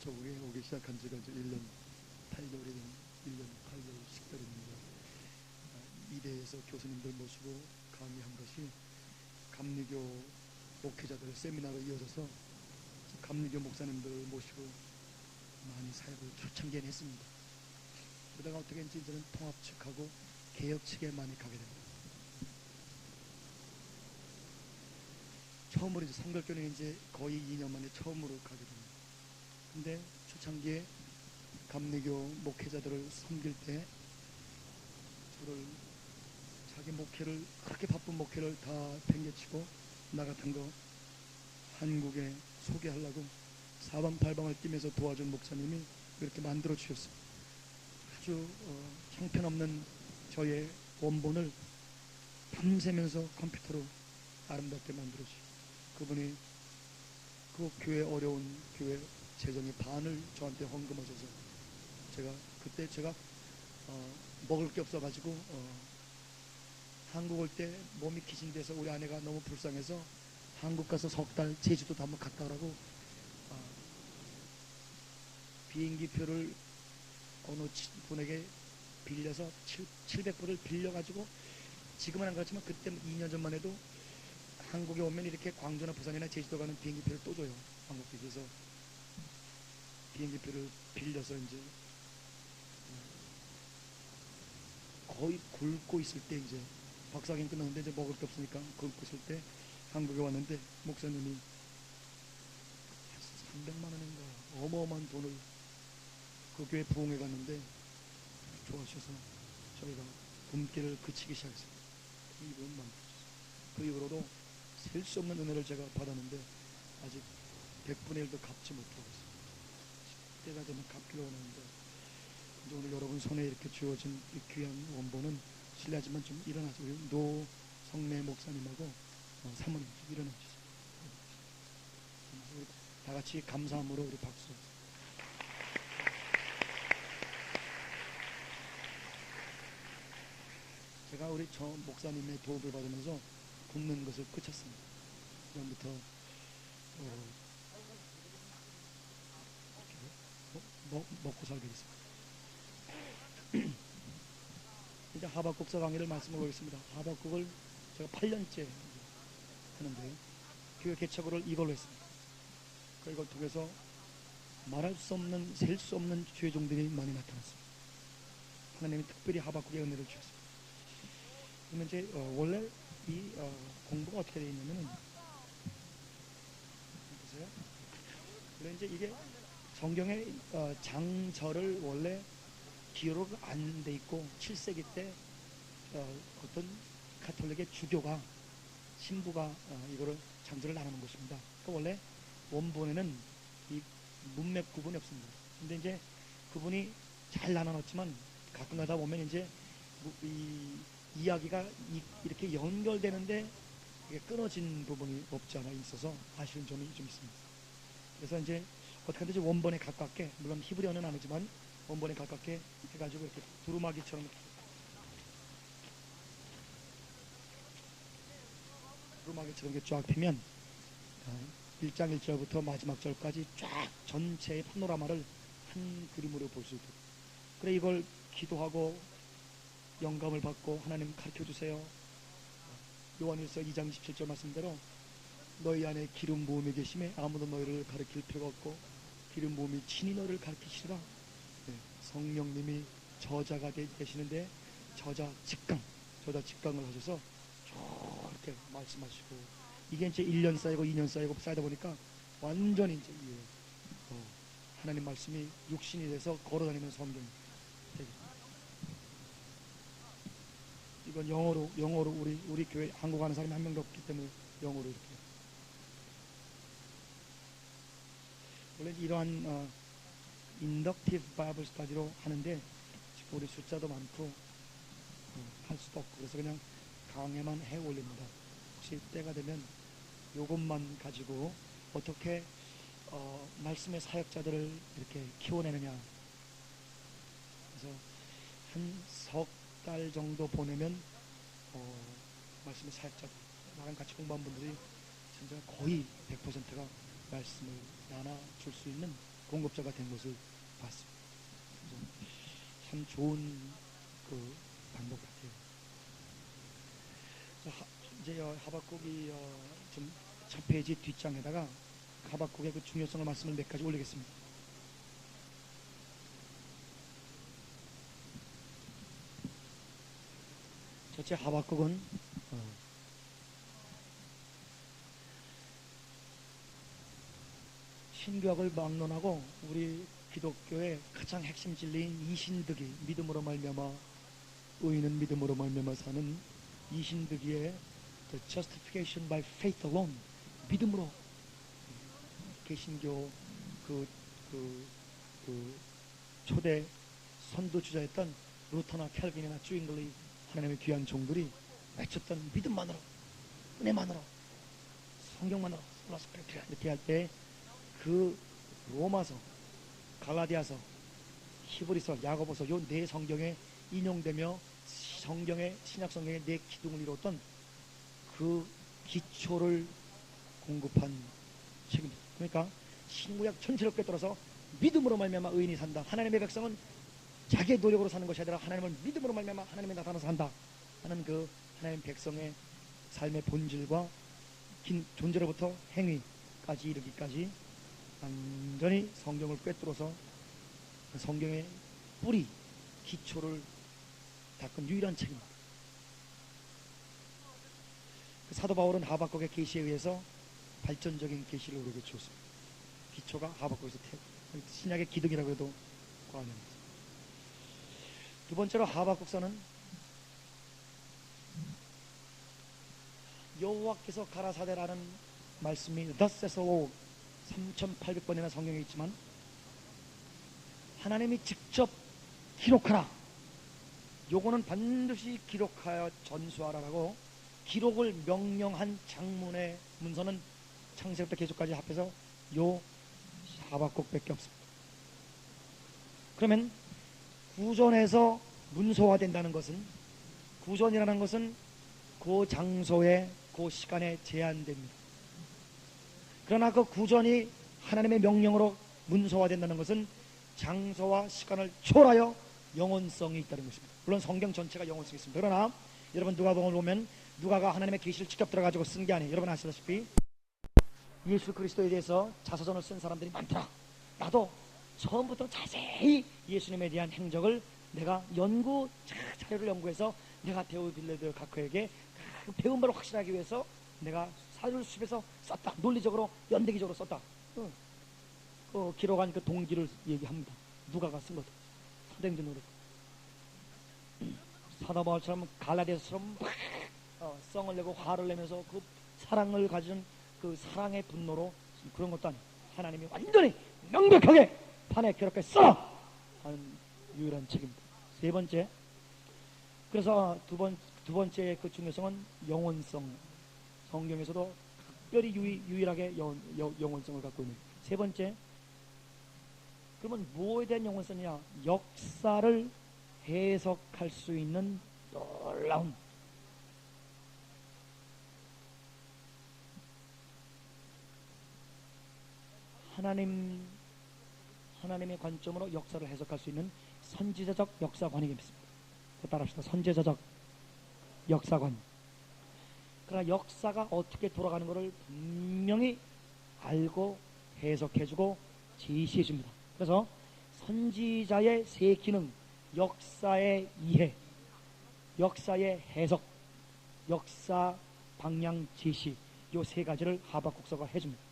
조국에 오기 시작한 지가 이제 1년 8개월이 된 1년 8개월씩 됩니다. 이대에서 교수님들 모시고 강의한 것이 감리교 목회자들 세미나로 이어져서 감리교 목사님들 모시고 많이 사역을 초창기에 했습니다. 그러다가 어떻게 이제는 통합 측하고 개혁 측에 많이 가게 됩니다. 처음으로 이제 성결교는 이제 거의 2년 만에 처음으로 가게 됩니다. 근데 초창기에 감리교 목회자들을 섬길 때 저를 자기 목회를 그렇게 바쁜 목회를 다 팽개치고 나 같은 거 한국에 소개하려고 사방팔방을 뛰면서 도와준 목사님이 이렇게 만들어 주셨어요. 아주 형편없는 저의 원본을 밤새면서 컴퓨터로 아름답게 만들어 주시고, 그분이 그 교회 어려운 교회 재정의 반을 저한테 헌금하셔서 그때 제가 먹을 게 없어가지고 한국 올 때 몸이 기진돼서 우리 아내가 너무 불쌍해서 한국 가서 석 달 제주도도 한번 갔다 오라고 비행기 표를 어느 분에게 빌려서 700불을 빌려가지고 지금은 안 그렇지만 그때 2년 전만 해도 한국에 오면 이렇게 광주나 부산이나 제주도 가는 비행기 표를 또 줘요. 한국에서 비행기 표를 빌려서 이제 거의 굶고 있을 때 이제 박사학위 끝났는데 이제 먹을 게 없으니까 굶고 있을 때 한국에 왔는데 목사님이 300만 원인가 어마어마한 돈을 그 교회 부흥회 갔는데 좋아하셔서 저희가 굶기를 그치기 시작했어요. 그 이후로도 셀 수 없는 은혜를 제가 받았는데 아직 100분의 1도 갚지 못하고 있어요. 때가 되면 갚기로 하는데 오늘 여러분 손에 이렇게 주어진 이 귀한 원본은 실례하지만 좀 일어나세요. 우리 노성래 목사님하고 사모님 좀 일어나주세요. 다 같이 감사함으로 우리 박수. 제가 우리 저 목사님의 도움을 받으면서 굶는 것을 그쳤습니다. 그다음부터 먹고 살게 됐습니다. 이제 하박국서 강의를 말씀해 보겠습니다. 하박국을 제가 8년째 하는데 교회 개척을 이걸로 했습니다. 이걸 통해서 말할 수 없는 셀 수 없는 죄종들이 많이 나타났습니다. 하나님이 특별히 하박국의 은혜를 주셨습니다. 그러면 이제 원래 이 공부가 어떻게 되어 있냐면은 보세요. 원래 이제 이게 성경의 장절을 원래 기록이 안 돼 있고 7세기 때 어떤 가톨릭의 주교가 신부가 이거를 장절을 나누는 것입니다. 그러니까 원래 원본에는 이 문맥 구분이 없습니다. 근데 이제 그분이 잘 나눠놨지만 가끔가다 보면 이제 이 이야기가 이렇게 연결되는데 이게 끊어진 부분이 없지 않아 있어서 아쉬운 점이 좀 있습니다. 그래서 이제 어떻게 하든지 원본에 가깝게, 물론 히브리어는 아니지만 원본에 가깝게 해가지고 이렇게 두루마기처럼 이렇게 쫙 펴면 1장 1절부터 마지막 절까지 쫙 전체의 파노라마를 한 그림으로 볼 수 있도록. 그래 이걸 기도하고 영감을 받고 하나님 가르쳐주세요. 요한일서 2장 27절 말씀대로 너희 안에 기름 부음이 계심에 아무도 너희를 가르칠 필요가 없고 기름 부음이 친히 너희를 가르치시라. 성령님이 저자가 계시는데 저자 직강을 하셔서 저렇게 말씀하시고, 이게 이제 1년 쌓이고 2년 쌓이고 쌓이다 보니까 완전히 이제 하나님 말씀이 육신이 돼서 걸어다니는 성경이 되겠죠. 이건 영어로 우리 교회 한국 하는 사람이 한 명도 없기 때문에 영어로 이렇게. 원래 이러한 인덕티브 바이블 스터디로 하는데 우리 숫자도 많고 할 수도 없고 그래서 그냥 강의만 해 올립니다. 혹시 때가 되면 요것만 가지고 어떻게 말씀의 사역자들을 이렇게 키워내느냐. 그래서 한 석 달 정도 보내면 말씀의 사역자들, 나랑 같이 공부한 분들이 진짜 거의 100%가 말씀을 나눠줄 수 있는 공급자가 된 것을 봤습니다. 그래서 참 좋은 그 방법 같아요. 이제 하박국이 좀 첫 페이지 뒷장에다가 하박국의 그 중요성을 말씀을 몇 가지 올리겠습니다. 첫째, 하박국은 신구약을 막론하고 우리 기독교의 가장 핵심 진리인 이신득이, 믿음으로 말미암아 의인은 믿음으로 말미암아 사는 이신득이의 the justification by faith alone, 믿음으로, 개신교 그 초대 선도주자였던 루터나 캘빈이나 주잉글리, 하나님의 귀한 종들이 외쳤던 믿음만으로, 은혜만으로, 성경만으로, 이렇게 할 때 그 로마서, 갈라디아서, 히브리서, 야고보서 요 네 성경에 인용되며 성경의, 신약 성경의 네 기둥을 이루었던 그 기초를 공급한 책입니다. 그러니까 신구약 전체를 꿰뚫어서 믿음으로 말미암아 의인이 산다. 하나님의 백성은 자기의 노력으로 사는 것이 아니라 하나님을 믿음으로 말미암아 하나님이 나타나서 산다 하는 그 하나님 백성의 삶의 본질과 긴 존재로부터 행위까지 이르기까지 완전히 성경을 꿰뚫어서 성경의 뿌리, 기초를 닦은 유일한 책입니다. 사도 바울은 하박국의 계시에 의해서 발전적인 계시를 우리에게 주었습니다. 기초가 하박국에서 신약의 기둥이라고 해도 과언이 아닙니다. 두 번째로 하박국서는 여호와께서 가라사대라는 말씀이 Thus says the Lord 3800번이나 성경에 있지만 하나님이 직접 기록하라, 요거는 반드시 기록하여 전수하라라고 기록을 명령한 장문의 문서는 창세기부터 계속까지 합해서 요 하박국밖에 없습니다. 그러면 구전에서 문서화된다는 것은, 구전이라는 것은 그 장소에 그 시간에 제한됩니다. 그러나 그 구전이 하나님의 명령으로 문서화된다는 것은 장소와 시간을 초월하여 영원성이 있다는 것입니다. 물론 성경 전체가 영원성이 있습니다. 그러나 여러분 누가복음을 보면 누가가 하나님의 계시를 직접 들어가지고 쓴 게 아니에요. 여러분 아시다시피 예수 그리스도에 대해서 자서전을 쓴 사람들이 많더라. 나도 처음부터 자세히 예수님에 대한 행적을 내가 자료를 연구해서 내가 데오빌레드 가크에게 그 배운 바를 확실하기 위해서 내가 사료를 수집해서 썼다. 논리적으로 연대기적으로 썼다. 기록한 그 동기를 얘기합니다. 누가가 쓴 것도 사도행전으로. 사도 바울처럼 갈라디아서처럼 성을 내고 화를 내면서 그 사랑을 가진 그 사랑의 분노로 그런 것도 아니에요. 하나님이 완전히 명백하게 판에 기록해 써! 하는 유일한 책입니다. 세 번째, 그래서 두 번째 그 중요성은 영원성. 성경에서도 특별히 유일하게 영원성을 갖고 있는. 세 번째, 그러면 무엇에 대한 영원성이냐? 역사를 해석할 수 있는 놀라운 하나님의 관점으로 역사를 해석할 수 있는 선지자적 역사관이겠습니다. 따라합시다. 선지자적 역사관. 그러나 역사가 어떻게 돌아가는 것을 분명히 알고 해석해주고 제시해줍니다. 그래서 선지자의 세 기능, 역사의 이해, 역사의 해석, 역사 방향 제시, 이 세 가지를 하박국서가 해줍니다.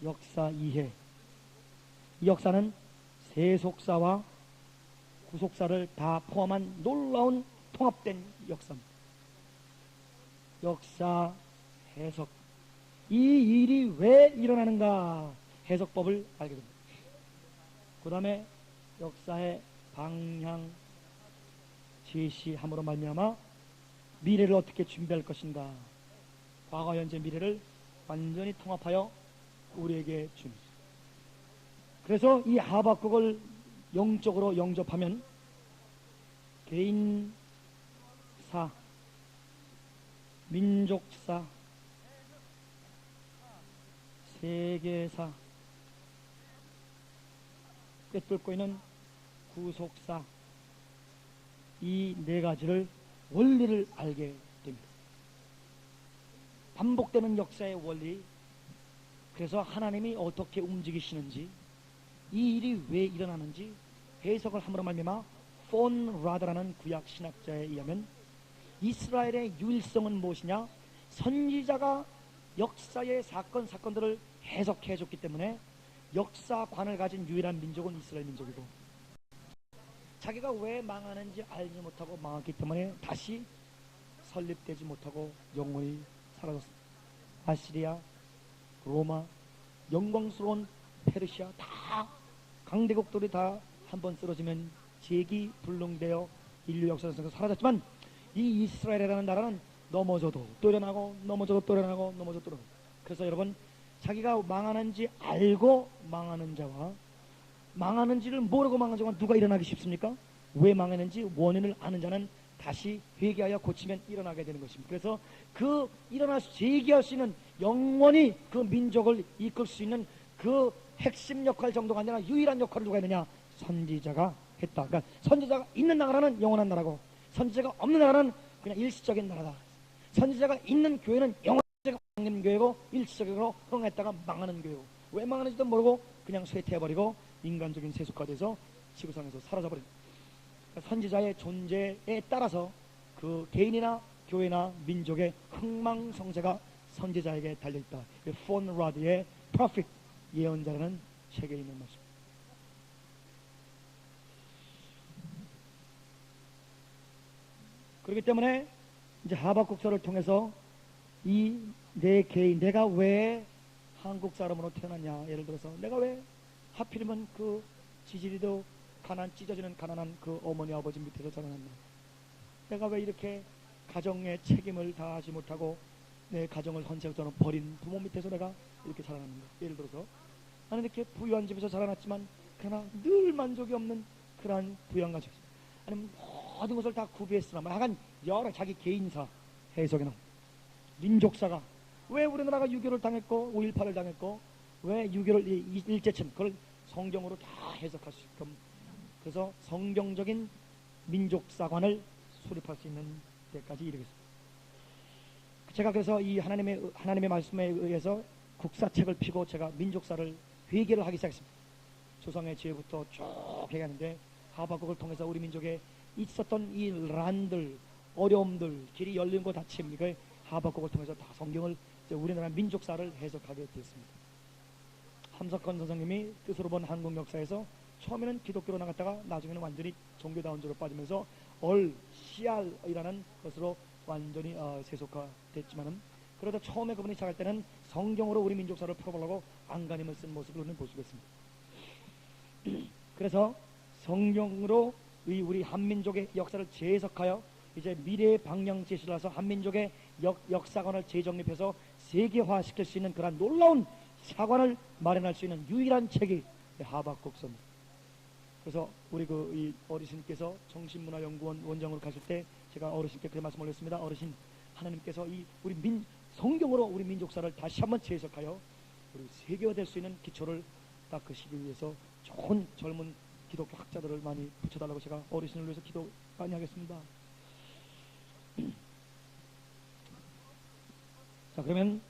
역사 이해. 이 역사는 세속사와 구속사를 다 포함한 놀라운 통합된 역사입니다. 역사 해석. 이 일이 왜 일어나는가 해석법을 알게 됩니다. 그 다음에 역사의 방향 제시함으로 말미암아 미래를 어떻게 준비할 것인가, 과거 현재 미래를 완전히 통합하여 우리에게 줍니다. 그래서 이 하박국을 영적으로 영접하면 개인사, 민족사, 세계사, 꿰뚫고 있는 구속사, 이 네 가지를 원리를 알게 됩니다. 반복되는 역사의 원리, 그래서 하나님이 어떻게 움직이시는지, 이 일이 왜 일어나는지 해석을 함으로 말미암아 폰 라드라는 구약 신학자에 의하면 이스라엘의 유일성은 무엇이냐? 선지자가 역사의 사건들을 해석해 줬기 때문에 역사관을 가진 유일한 민족은 이스라엘 민족이고, 자기가 왜 망하는지 알지 못하고 망했기 때문에 다시 설립되지 못하고 영원히 사라졌습니다. 아시리아, 로마, 영광스러운 페르시아, 다 강대국들이 다 한번 쓰러지면 재기불능되어 인류 역사에서 사라졌지만, 이 이스라엘이라는 나라는 넘어져도 또 일어나고 넘어져도 또 일어나고 넘어져도 또 일어나고. 그래서 여러분, 자기가 망하는지 알고 망하는 자와 망하는지를 모르고 망하는 자가 누가 일어나기 쉽습니까? 왜 망했는지 원인을 아는 자는 다시 회개하여 고치면 일어나게 되는 것입니다. 그래서 그 재기할 수 있는, 영원히 그 민족을 이끌 수 있는 그 핵심 역할 정도가 아니라 유일한 역할을 누가 했느냐? 선지자가 했다. 그러니까 선지자가 있는 나라는 영원한 나라고, 선지자가 없는 나라는 그냥 일시적인 나라다. 선지자가 있는 교회는 영원한 교회고, 일시적으로 흥했다가 망하는 교회고, 왜 망하는지도 모르고 그냥 쇠퇴해버리고 인간적인 세속화돼서 지구상에서 사라져버린. 그러니까 선지자의 존재에 따라서 그 개인이나 교회나 민족의 흥망성쇠가 선지자에게 달려있다. 폰 라드의 프로핏, 예언자라는 책에 있는 말씀. 그렇기 때문에 이제 하박국서를 통해서 이 내 개인, 내가 왜 한국 사람으로 태어났냐, 예를 들어서 내가 왜 하필이면 그 지지리도 찢어지는 가난한 그 어머니 아버지 밑에서 자라났나, 내가 왜 이렇게 가정의 책임을 다하지 못하고 내 가정을 헌신처럼 버린 부모 밑에서 내가 이렇게 자라났는가. 예를 들어서 나는 이렇게 부유한 집에서 자라났지만 그러나 늘 만족이 없는 그러한 부유한 가정, 아니면 모든 것을 다 구비했으나 약간 여러 자기 개인사 해석에 나온 민족사가, 왜 우리나라가 6.25를 당했고 5.18을 당했고 왜 6.25를 일제천, 그걸 성경으로 다 해석할 수 있게끔, 그래서 성경적인 민족사관을 수립할 수 있는 데까지 이르겠습니다. 제가 그래서 이 하나님의 말씀에 의해서 국사책을 펴고 제가 민족사를 회개를 하기 시작했습니다. 조상의 지혜부터 쭉 회개하는데, 하박국을 통해서 우리 민족에 있었던 이 란들, 어려움들, 길이 열린 거 닫힘, 이걸 하박국을 통해서 다 성경을, 우리나라 민족사를 해석하게 됐습니다. 함석헌 선생님이 뜻으로 본 한국 역사에서 처음에는 기독교로 나갔다가 나중에는 완전히 종교다운조로 빠지면서 씨알이라는 것으로 완전히 세속화됐지만은, 그러다 처음에 그분이 시작할 때는 성경으로 우리 민족사를 풀어보려고 안간힘을 쓴 모습을 우리는 볼 수가 있습니다. 그래서 성경으로 우리 한민족의 역사를 재해석하여 이제 미래의 방향 제시를 해서 한민족의 역사관을 재정립해서 세계화시킬 수 있는 그런 놀라운 사관을 마련할 수 있는 유일한 책이 하박국서입니다. 그래서 우리 이 어르신께서 정신문화연구원 원장으로 가실 때 제가 어르신께 그 말씀 올렸습니다. 어르신, 하나님께서 우리 성경으로 우리 민족사를 다시 한번 재해석하여 우리 세계화될 수 있는 기초를 닦으시기 위해서 좋은 젊은 기독교 학자들을 많이 붙여달라고 제가 어르신을 위해서 기도 많이 하겠습니다. 자, 그러면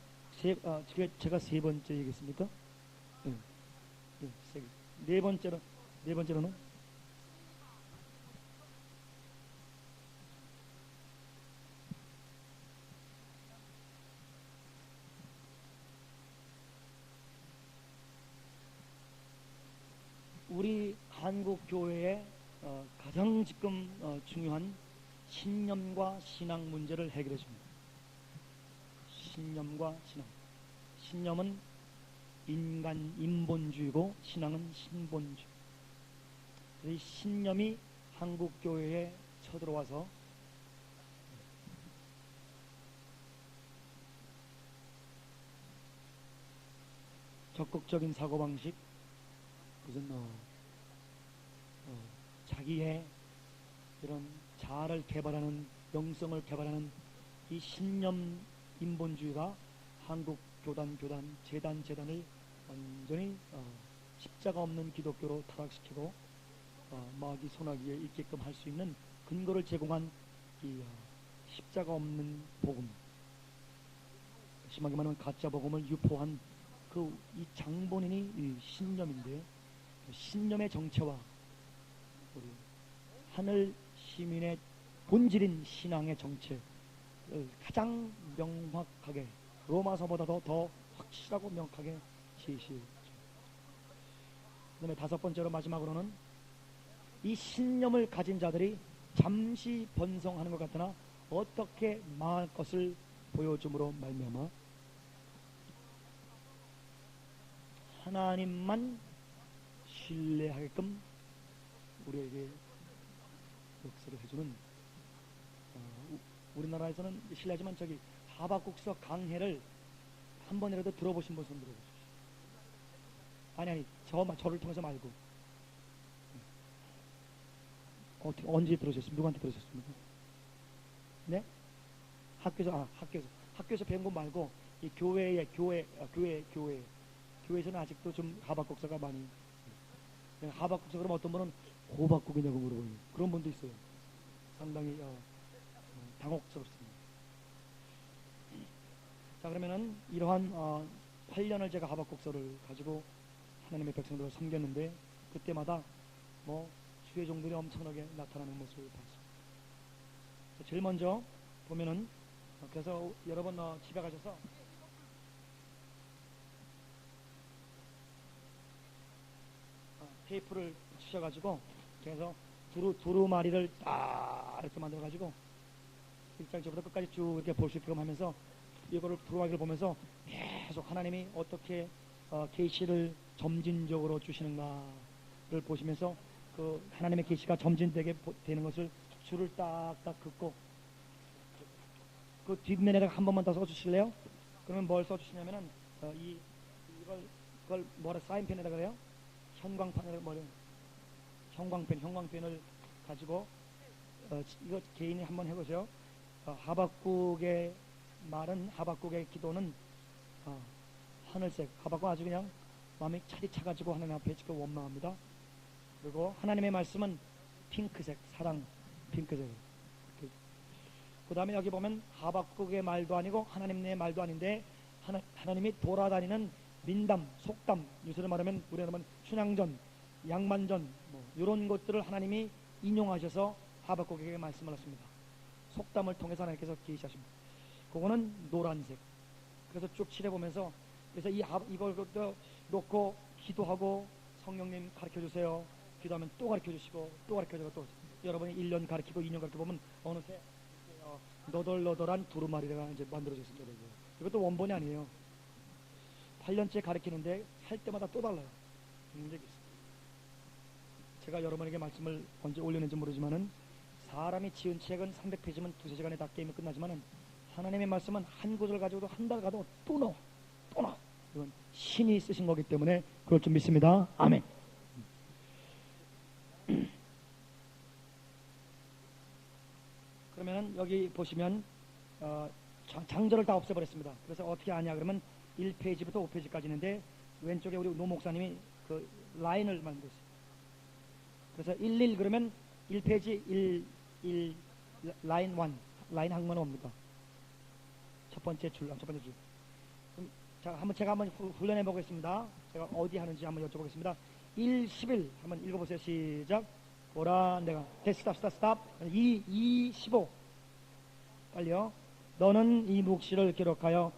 제가 세 번째 얘기했습니까? 네 번째로는 우리 한국 교회의 가장 지금 중요한 신념과 신앙 문제를 해결해 줍니다. 신념과 신앙. 신념은 인본주의고 신앙은 신본주의. 이 신념이 한국 교회에 쳐들어와서 적극적인 사고방식, 무슨 자기의 이런 자아를 개발하는, 영성을 개발하는 이 신념 인본주의가 한국 교단, 재단을 완전히 십자가 없는 기독교로 타락시키고 마귀 손아귀에 있게끔 할 수 있는 근거를 제공한 이 십자가 없는 복음, 심하게 말하면 가짜 복음을 유포한 이 장본인이 이 신념인데, 신념의 정체와 우리 하늘 시민의 본질인 신앙의 정체를 가장 명확하게, 로마서보다도 더 확실하고 명확하게 제시했죠. 그 다음에 다섯 번째로, 마지막으로는 이 신념을 가진 자들이 잠시 번성하는 것 같으나 어떻게 망할 것을 보여줌으로 말미암아 하나님만 신뢰하게끔 우리에게 역사를 해주는, 우리나라에서는 실례지만 저기 하박국서 강해를 한 번이라도 들어보신 분 손 들어보십시오. 아니 저를 통해서 말고 어떻게 언제 들으셨습니까? 누구한테 들으셨습니까? 네? 학교에서 배운 거 말고 이 교회에서는 아직도 좀 하박국서가 많이, 하박국서 그러면 어떤 분은 호박국이냐고 물어보요. 그런 분도 있어요. 상당히 당혹스럽습니다. 자, 그러면은 이러한 8년을 제가 하박국서를 가지고 하나님의 백성들을 섬겼는데, 그때마다 주의 종들이 엄청나게 나타나는 모습을 봤습니다. 제일 먼저 보면은, 그래서 여러분 집에 가셔서 테이프를 붙이셔가지고, 그래서 두루마리를 딱 이렇게 만들어가지고 1장부터 끝까지 쭉 이렇게 볼 수 있게끔 하면서, 이거를 두루마리를 보면서 계속 하나님이 어떻게 계시를 점진적으로 주시는가를 보시면서 그 하나님의 계시가 점진되게 되는 것을 줄을 딱딱 긋고, 그 뒷면에다가 한 번만 더 써주실래요? 그러면 뭘 써주시냐면은 이걸 뭐라 사인펜에다가 그래요? 형광펜을 가지고 이거 개인이 한번 해보세요. 하박국의 말은, 하박국의 기도는 하늘색, 하박국 아주 그냥 마음이 차디차가지고 하나님 앞에 지금 원망합니다. 그리고 하나님의 말씀은 핑크색, 사랑, 핑크색. 그 다음에 여기 보면 하박국의 말도 아니고 하나님의 말도 아닌데, 하나님이 돌아다니는 민담, 속담, 요새로 말하면 우리가 말하면 춘향전, 양만전, 이런 것들을 하나님이 인용하셔서 하박국에게 말씀을 하십니다. 속담을 통해서 하나님께서 계시하십니다. 그거는 노란색. 그래서 쭉 칠해보면서, 그래서 이걸 놓고 기도하고, 성령님 가르쳐주세요. 기도하면 또 가르쳐주시고, 또 가르쳐주고, 또 여러분이 1년 가르치고 2년 가르쳐 보면 어느새 너덜너덜한 두루마리가 이제 만들어졌습니다. 이것도 원본이 아니에요. 8년째 가르치는데 할 때마다 또 달라요. 문제가 있습니다. 제가 여러분에게 말씀을 언제 올려낸지 모르지만은, 사람이 지은 책은 300페이지면 2-3시간에 다 게임이 끝나지만은, 하나님의 말씀은 한 구절 가지고도 한 달 가도 또 나와. 이건 신이 쓰신 거기 때문에 그럴 줄 믿습니다. 아멘. 그러면은 여기 보시면 장절을 다 없애버렸습니다. 그래서 어떻게 하냐 그러면 1페이지부터 5페이지까지 있는데, 왼쪽에 우리 노 목사님이 그 라인을 만들었어요. 그래서 11 그러면 1페이지 1 라인 1, 라인 한 번은 옵니까? 첫 번째 줄. 그럼 제가 한번 훈련해 보겠습니다. 제가 어디 하는지 한번 여쭤보겠습니다. 1, 11 한번 읽어보세요. 시작. 보라, 내가 스탑. 2, 15 빨리요. 너는 이 묵시를 기록하여,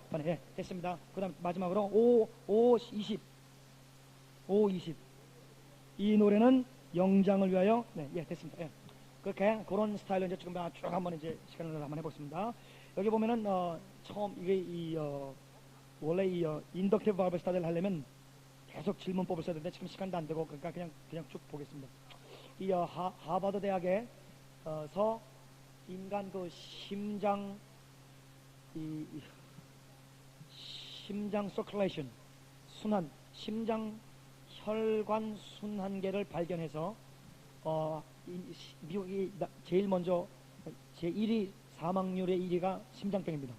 됐습니다. 그 다음 마지막으로 5, 20 이 노래는 영장을 위하여. 됐습니다. 그렇게 그런 스타일로 이제 지금 쭉 한번 이제 시간을 한번 해보겠습니다. 여기 보면은 처음 이게 원래 인덕티브 바이블 스타디를 하려면 계속 질문법을 써야 되는데 지금 시간도 안 되고, 그러니까 그냥 쭉 보겠습니다. 이 하버드 대학에서 인간 그 심장 서큘레이션, 순환, 심장 혈관 순환계를 발견해서 미국이 제일 먼저 제1위 사망률의 1위가 심장병입니다.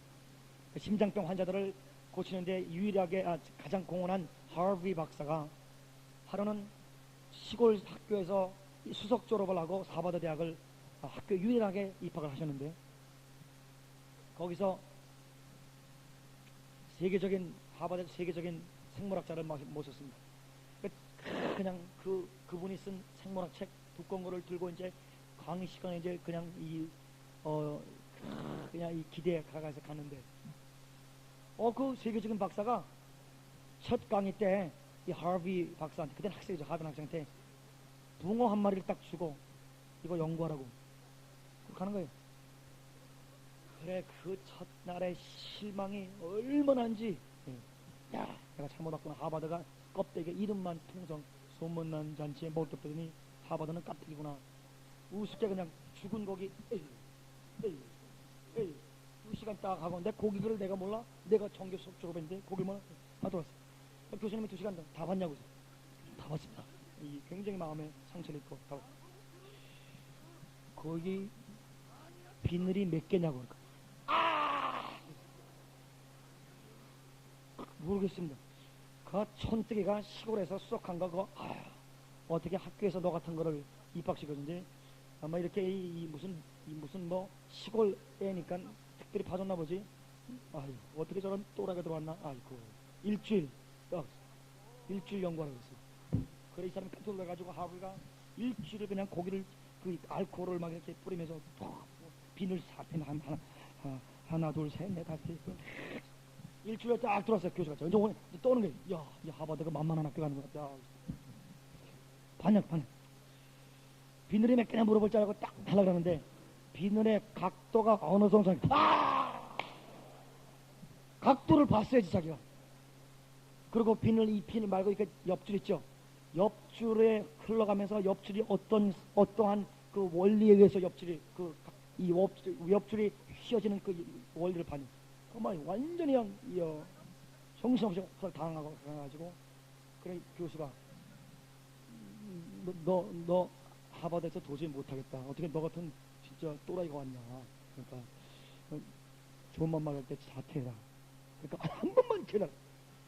심장병 환자들을 고치는데 유일하게 가장 공헌한 하비 박사가 하루는 시골 학교에서 수석 졸업을 하고 하버드 대학을 학교 유일하게 입학을 하셨는데 거기서 하버드 세계적인 생물학자를 모셨습니다. 그냥 그분이 쓴 생물학 책 두꺼운 거를 들고 이제 강의 시간에 이제 그냥 그냥 이 기대에 가서 가는데 그 세계적인 박사가 첫 강의 때 이 하비 박사한테, 그때는 학생이죠, 하비 학생한테 붕어 한 마리를 딱 주고 이거 연구하라고 그렇게 하는 거예요. 그래, 그 첫날의 실망이 얼마나인지. 야, 내가 잘못 왔구나. 하버드가 껍데기 이름만 풍성 소문난 잔치에 먹혔더니 하버드는 껍데기구나. 우습게 그냥 죽은 고기 2시간 딱 하고 내 고기를 내가 몰라? 내가 정규 수업 졸업했는데 고기만 들어왔어. 교수님이 2시간 다 봤냐고. 다 봤습니다. 굉장히 마음에 상처를 입고 다 봤습니다. 거기 비늘이 몇 개냐고. 모르겠습니다. 그 촌뜨기가 시골에서 수석한 거 어떻게 학교에서 너 같은 거를 입학시켰는지 아마 이렇게 무슨 뭐 시골 애니까 특별히 봐줬나 보지. 아유, 어떻게 저런 또라이가 들어왔나. 아이고, 일주일 연구하라고 했어요. 그래, 이 사람이 깜짝 놀라가지고 하루가 일주일을 그냥 고기를 그 알코올을 막 이렇게 뿌리면서 비늘 사편 하나 둘 셋 넷 다섯 일주일에 딱 들어왔어요. 교수가 이제 오늘 떠오는 거예요. 야, 이 하버드가 만만한 학교 가는 것 같다. 반역. 비늘이 몇 개냐 물어볼 줄 알고 딱 하려고 그러는데 비늘의 각도가 어느 정도 각도를 봤어야지 자기가. 그리고 이 비늘 말고 이렇게 옆줄 있죠. 옆줄에 흘러가면서 옆줄이 어떠한 그 원리에 의해서 옆줄이 옆줄이 휘어지는 그 원리를 봤니. 그만 완전히 그냥 정신없이 당하고 가가지고 그래, 교수가 너 하버드에서 도저히 못하겠다. 어떻게 너 같은 진짜 또라이가 왔냐. 그러니까 좋은 말 말할 때 자퇴해라. 그러니까 한 번만 기다려.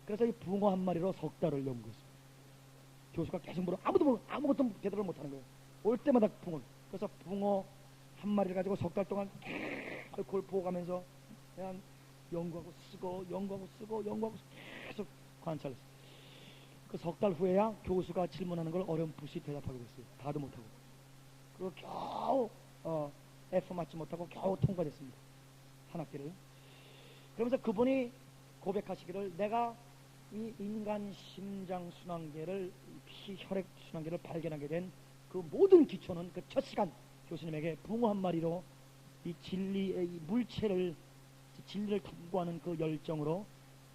그래서 이 붕어 한 마리로 석 달을 연구했습니다. 교수가 계속 아무것도 대답을 못하는 거예요. 올 때마다 붕어. 그래서 붕어 한 마리를 가지고 석 달 동안 그걸 보고가면서 그냥 연구하고 쓰고 계속 관찰했어요. 그 석 달 후에야 교수가 질문하는 걸 어렴풋이 대답하게 됐어요. 다도 못하고. 그리고 겨우 F 맞지 못하고 겨우 통과됐습니다. 한 학기를. 그러면서 그분이 고백하시기를 내가 이 인간 심장 순환계를 혈액 순환계를 발견하게 된 그 모든 기초는 그 첫 시간 교수님에게 붕어 한 마리로 이 물체를 탐구하는 그 열정으로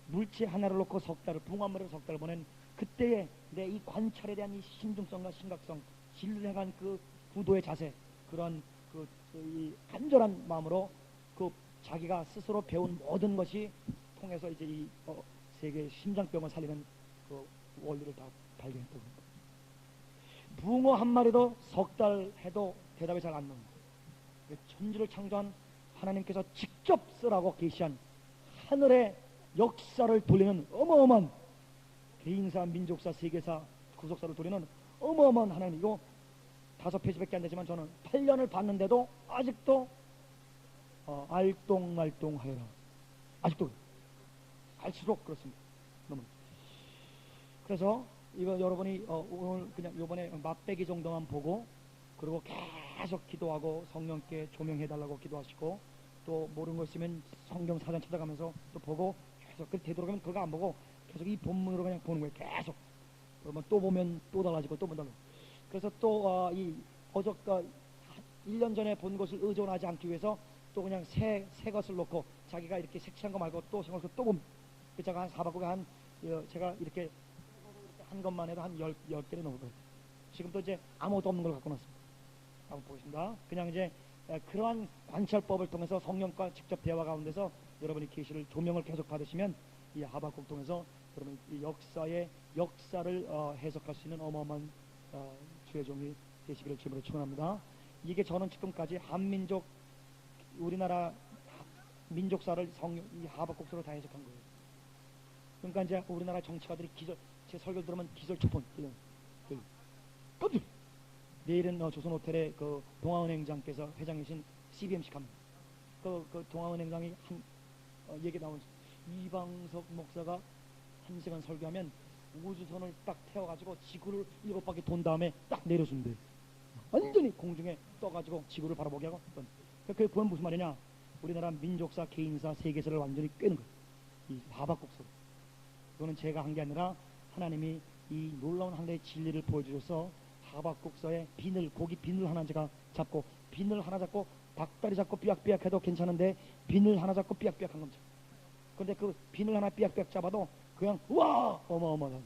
물체 하나를 놓고 석 달을 붕어 한 마리로 석 달을 보낸 그때의 내 이 관찰에 대한 이 신중성과 심각성, 진리를 향한 그 구도의 자세, 그런 이 간절한 마음으로 그 자기가 스스로 배운 모든 것이 통해서 이제 이 세계 심장병을 살리는 그 원리를 다 발견했다고 합니다. 붕어 한 마리도 석 달 해도 대답이 잘 안 나옵니다. 천지를 창조한 하나님께서 직접 쓰라고 계시한 하늘의 역사를 돌리는 어마어마한 개인사, 민족사, 세계사, 구속사를 돌리는 어마어마한 하나님이고 5페이지밖에 안 되지만 저는 8년을 봤는데도 아직도 알똥말똥하여라. 아직도 갈수록 그렇습니다. 너무. 그래서 이거 여러분이 오늘 그냥 요번에 맛배기 정도만 보고 그리고 계속 기도하고 성령께 조명해달라고 기도하시고 또 모르는 거 있으면 성경 사전 찾아가면서 또 보고 계속 되도록이면 그거 안 보고 계속 이 본문으로 그냥 보는 거예요. 계속. 그러면 또 보면 또 달라지고 또 달라지고. 그래서 또 이 어저께 1년 전에 본 것을 의존하지 않기 위해서 또 그냥 새 것을 놓고 자기가 이렇게 색칠한 거 말고 또 생각해서 또 봅니다. 제가 한 4박국에 제가 이렇게 한 것만 해도 한 10개를 넘을 거예요. 지금도 이제 아무것도 없는 걸 갖고 놨습니다. 한번 보겠습니다. 그냥 이제 그러한 관찰법을 통해서 성령과 직접 대화 가운데서 여러분이 계시를 조명을 계속 받으시면 이 하박국 통해서 여러분 이 역사를 해석할 수 있는 어마어마한 주의 종이 되시기를 주님으로 축원합니다. 이게 저는 지금까지 한민족 우리나라 민족사를 이 하박국서로 다 해석한 거예요. 그러니까 이제 우리나라 정치가들이 제 설교 들으면 기절 초폰. 깜짝. 내일은 조선 호텔의 그 동아은행장께서 회장이신 CBMC 갑니다. 그 동아은행장이 얘기 나온 이방석 목사가 1시간 설교하면 우주선을 딱 태워가지고 지구를 7바퀴 돈 다음에 딱 내려준대. 완전히 공중에 떠가지고 지구를 바라보게 하고. 그건 무슨 말이냐? 우리나라 민족사, 개인사, 세계사를 완전히 꿰는 거예요. 이 하박국서. 그거는 제가 한 게 아니라 하나님이 이 놀라운 하나님의 진리를 보여주셔서 하박국서에 고기 비늘 하나 잡고 비늘 하나 잡고 닭다리 잡고 삐약삐약해도 괜찮은데 비늘 하나 잡고 삐약삐약한 겁니다. 그런데 그 비늘 하나 삐약삐약 잡아도 그냥 우와 어마어마한 거죠.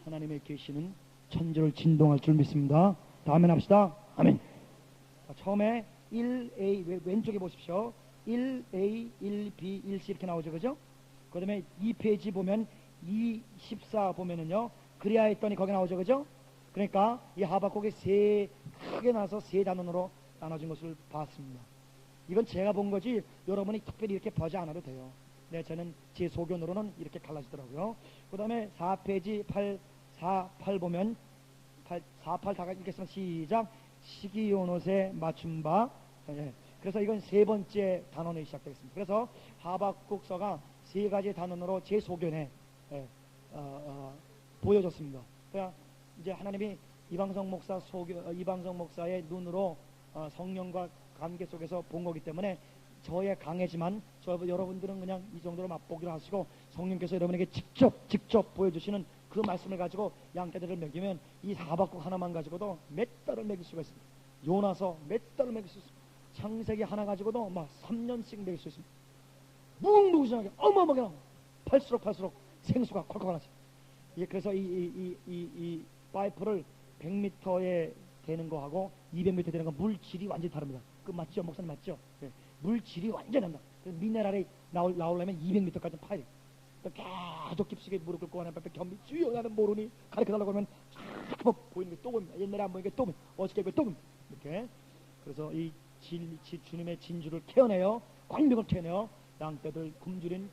하나님의 계시는 천지를 진동할 줄 믿습니다. 다음에 합시다. 아멘. 자, 처음에 1A 왼쪽에 보십시오. 1A, 1B, 1C 이렇게 나오죠, 그죠? 그 다음에 2페이지 보면 214 보면은요, 그래야 했더니 거기 나오죠, 그죠? 그러니까 이 하박국이 크게 나서 세 단원으로 나눠진 것을 봤습니다. 이건 제가 본 거지 여러분이 특별히 이렇게 보지 않아도 돼요. 네, 저는 제 소견으로는 이렇게 갈라지더라고요. 그 다음에 4페이지 8 보면 4, 8 다 읽겠습니다. 시작. 시기요노세 맞춤바. 예. 그래서 이건 세 번째 단원이 시작되겠습니다. 그래서 하박국서가 세 가지 단원으로 제 소견에 보여졌습니다. 그러니까 이제 하나님이 이방성 목사의 눈으로 성령과 관계 속에서 본 거기 때문에 저의 강해지만 여러분들은 그냥 이 정도로 맛보기로 하시고 성령께서 여러분에게 직접 보여주시는 그 말씀을 가지고 양떼들을 먹이면 이 하박국 하나만 가지고도 몇 달을 먹일 수가 있습니다. 요나서 몇 달을 먹일 수 있습니다. 창세기 하나 가지고도 막 3년씩 먹일 수 있습니다. 무궁무진하게 어마어마하게 나옵니다. 팔수록 생수가 콸콸 나죠. 예, 그래서 이 파이프를 100m에 되는 거하고 200m 되는 거 물질이 완전히 다릅니다. 그 맞죠? 목사님 맞죠? 예, 물질이 완전히 다릅니다. 미네랄이 나오려면 200m까지 파야 돼요. 계속 깊숙이 무릎 꿇고 하는 앞에 겸비 주여 나는 모르니 가르쳐달라고 하면 보이는 게 또 보입니다. 옛날에 안 보이는 게 또 보입니다. 어저께 또 보입니다. 이렇게. 그래서 이 주님의 진주를 캐어내요. 광명을 캐어내요. 양떼들 굶주린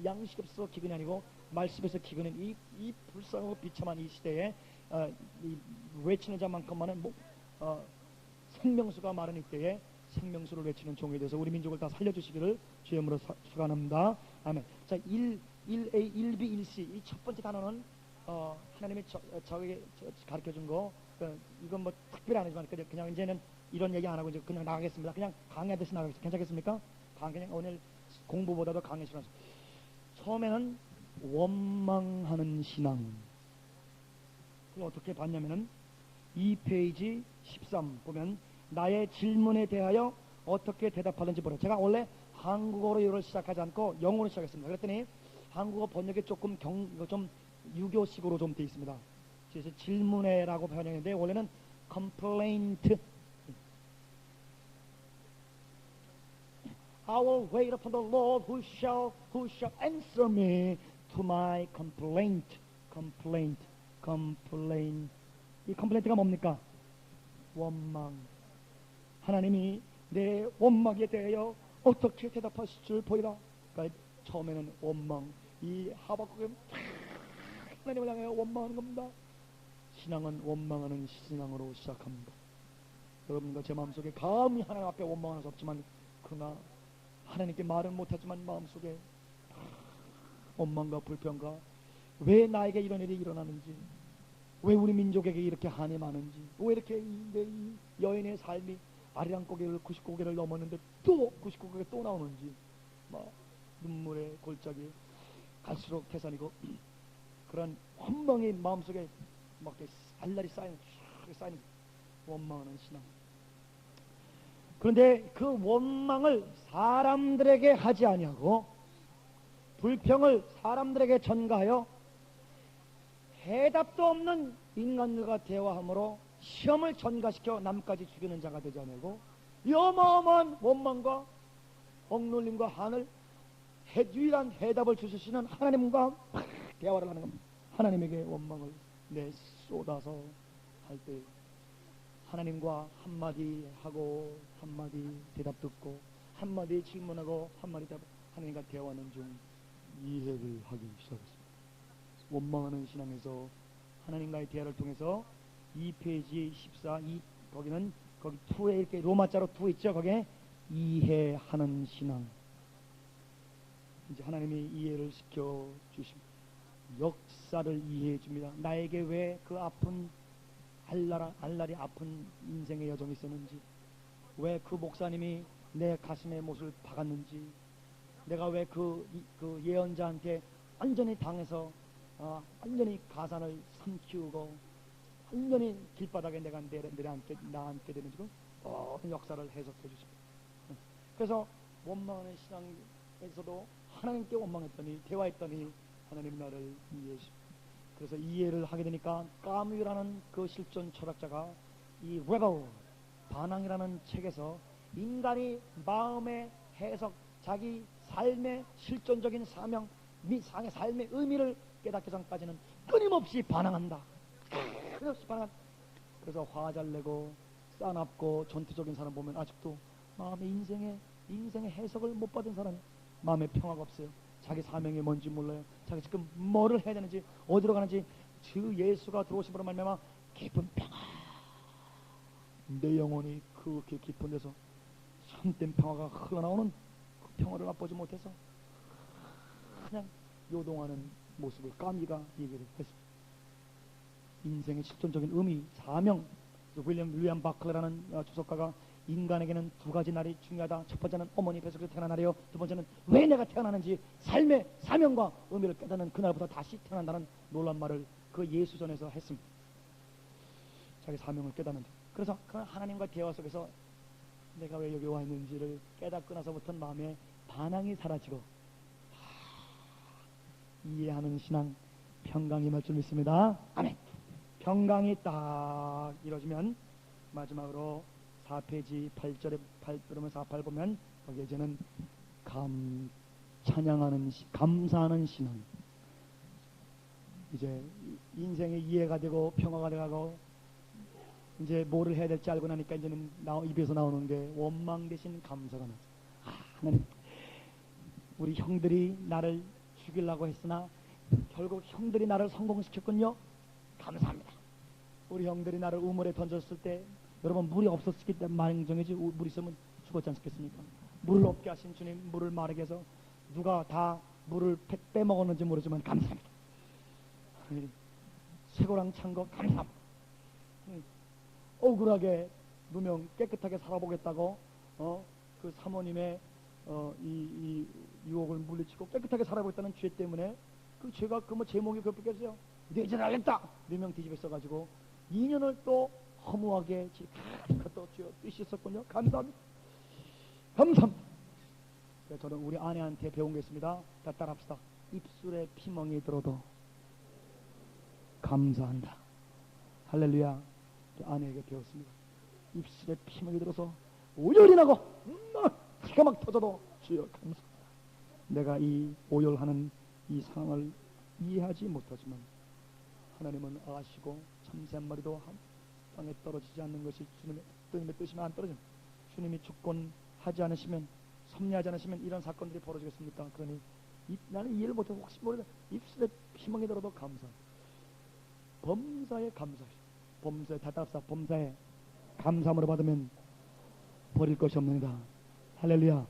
양식 없어 기근이 아니고 말씀에서 기근은 이 불쌍하고 비참한 이 시대에 이 외치는 자만큼만은 생명수가 많은 이때에 생명수를 외치는 종이 되어서 우리 민족을 다 살려주시기를 주님으로 축원합니다. 아멘. 자, 1A, 1B, 1C 이 첫 번째 단어는 하나님이 저에게 가르쳐준 거 이건 뭐 특별히 안 하지만 그냥 이제는 이런 얘기 안 하고 이제 그냥 나가겠습니다. 그냥 강의하듯이 나가겠습니다. 괜찮겠습니까? 그냥 오늘 공부보다도 강의 시간. 처음에는 원망하는 신앙. 그걸 어떻게 봤냐면은 2페이지 13 보면 나의 질문에 대하여 어떻게 대답하는지 보라. 제가 원래 한국어로 이걸 시작하지 않고 영어로 시작했습니다. 그랬더니 한국어 번역이 조금 좀 유교식으로 좀 돼 있습니다. 그래서 질문에라고 번역했는데 원래는 complaint. I will wait upon the Lord who shall answer me to my complaint. 이 complaint가 뭡니까? 원망. 하나님이 내 원망에 대하여 어떻게 대답하실 줄 보이라. 그러니까 처음에는 원망. 이 하박국은 하나님을 향해 원망하는 겁니다. 신앙은 원망하는 신앙으로 시작합니다. 여러분과 제 마음속에 감히 하나님 앞에 원망할 수 없지만 그러나 하나님께 말은 못하지만 마음속에 원망과 불평과 왜 나에게 이런 일이 일어나는지, 왜 우리 민족에게 이렇게 한이 많은지, 왜 이렇게 이 여인의 삶이 아리랑고개를 99고개를 넘었는데 또 99고개 또 나오는지 막 눈물의 골짜기 갈수록 태산이고 그런 원망이 마음속에 막 알날이 쌓이는 원망하는 신앙. 그런데 그 원망을 사람들에게 하지 아니하고 불평을 사람들에게 전가하여 해답도 없는 인간들과 대화함으로 시험을 전가시켜 남까지 죽이는 자가 되지 않고 이 어마어마한 원망과 억눌림과 한을 유일한 해답을 주시는 하나님과 대화를 하는 겁니다. 하나님에게 원망을 쏟아서 할 때 하나님과 한마디 하고 한마디 대답 듣고 한마디 질문하고 한마디 대답 하나님과 대화하는 중 이해를 하기 시작했습니다. 원망하는 신앙에서 하나님과의 대화를 통해서 2페이지 14, 거기는 거기 2에 이렇게 로마자로 2 있죠. 거기에 이해하는 신앙. 이제 하나님이 이해를 시켜 주십니다. 역사를 이해해 줍니다. 나에게 왜 그 아픈 알날이 아픈 인생의 여정이 있었는지, 왜 그 목사님이 내 가슴에 못을 박았는지, 내가 왜 그 예언자한테 완전히 당해서 완전히 가산을 삼키우고 완전히 길바닥에 내가 나앉게 되는지 모든 역사를 해석해 주십니다. 그래서 원망하는 신앙에서도 하나님께 원망했더니 대화했더니 하나님 나를 이해해 주십니다. 그래서 이해를 하게 되니까 까뮤라는 그 실존 철학자가 이 레벨 반항이라는 책에서 인간이 마음의 해석, 자기 삶의 실존적인 사명, 삶의 의미를 깨닫기 전까지는 끊임없이 반항한다. 끊임없이 반항한다. 그래서 화 잘 내고 싸납고 전투적인 사람 보면 아직도 마음의 인생의 해석을 못 받은 사람, 마음의 평화가 없어요. 자기 사명이 뭔지 몰라요. 자기 지금 뭐를 해야 되는지, 어디로 가는지. 주 예수가 들어오심으로 말미암아 깊은 평화, 내 영혼이 그렇게 깊은 데서 참된 평화가 흘러나오는 그 평화를 맛보지 못해서 그냥 요동하는 모습을 까미가 얘기를 했습니다. 인생의 실존적인 의미, 사명. 윌리엄 바클레라는 주석가가 인간에게는 두 가지 날이 중요하다. 첫 번째는 어머니 뱃속에서 태어난 날이요, 두 번째는 왜 내가 태어나는지 삶의 사명과 의미를 깨닫는 그날부터 다시 태어난다는 놀란 말을 그 예수전에서 했습니다. 자기 사명을 깨닫는다. 그래서 그 하나님과 대화 속에서 내가 왜 여기 와 있는지를 깨닫고 나서부터는 마음에 반항이 사라지고 이해하는 신앙, 평강이 임할 줄 믿습니다. 아멘. 평강이 딱 이루어지면 마지막으로 4페이지 8절에 4, 8 보면 거기에 이제는 찬양하는 감사하는 신앙. 이제 인생의 이해가 되고 평화가 되고 이제 뭐를 해야 될지 알고 나니까 이제는 입에서 나오는 게 원망 대신 감사가 나죠. 하나님, 우리 형들이 나를 죽이려고 했으나 결국 형들이 나를 성공시켰군요. 감사합니다. 우리 형들이 나를 우물에 던졌을 때 여러분 물이 없었기 때문에 망정이지, 물 있으면 죽었지 않겠습니까? 물을 없게 하신 주님, 물을 마르게 해서 누가 다 물을 빼먹었는지 모르지만 감사합니다. 쇠고랑 찬 거 감사합니다. 억울하게 누명 깨끗하게 살아보겠다고 그 사모님의 이 유혹을 물리치고 깨끗하게 살아보겠다는 죄 때문에 그 죄가 제목이 그렇겠어요. 뇌절 하겠다. 누명 뒤집어 써가지고 2년을 또 허무하게 또 뜻이 있었군요. 감사합니다. 감사합니다. 그래서 저는 우리 아내한테 배운 게 있습니다. 다 따라합시다. 입술에 피멍이 들어도 감사한다. 할렐루야. 아내에게 배웠습니다. 입술에 피멍이 들어서 오열이 나고 피가 막 터져도 주여 감사합니다. 내가 이 오열하는 이 상황을 이해하지 못하지만 하나님은 아시고 참새 한 마리도 땅에 떨어지지 않는 것이 주님의 뜻이면 안 떨어집니다. 주님이 주권하지 않으시면, 섭리하지 않으시면 이런 사건들이 벌어지겠습니까? 그러니 나는 이해를 못해서 혹시 모르다 입술에 피멍이 들어도 감사. 범사에 감사하시. 범사에 다답사 범사에 감사함으로 받으면 버릴 것이 없습니다. 할렐루야.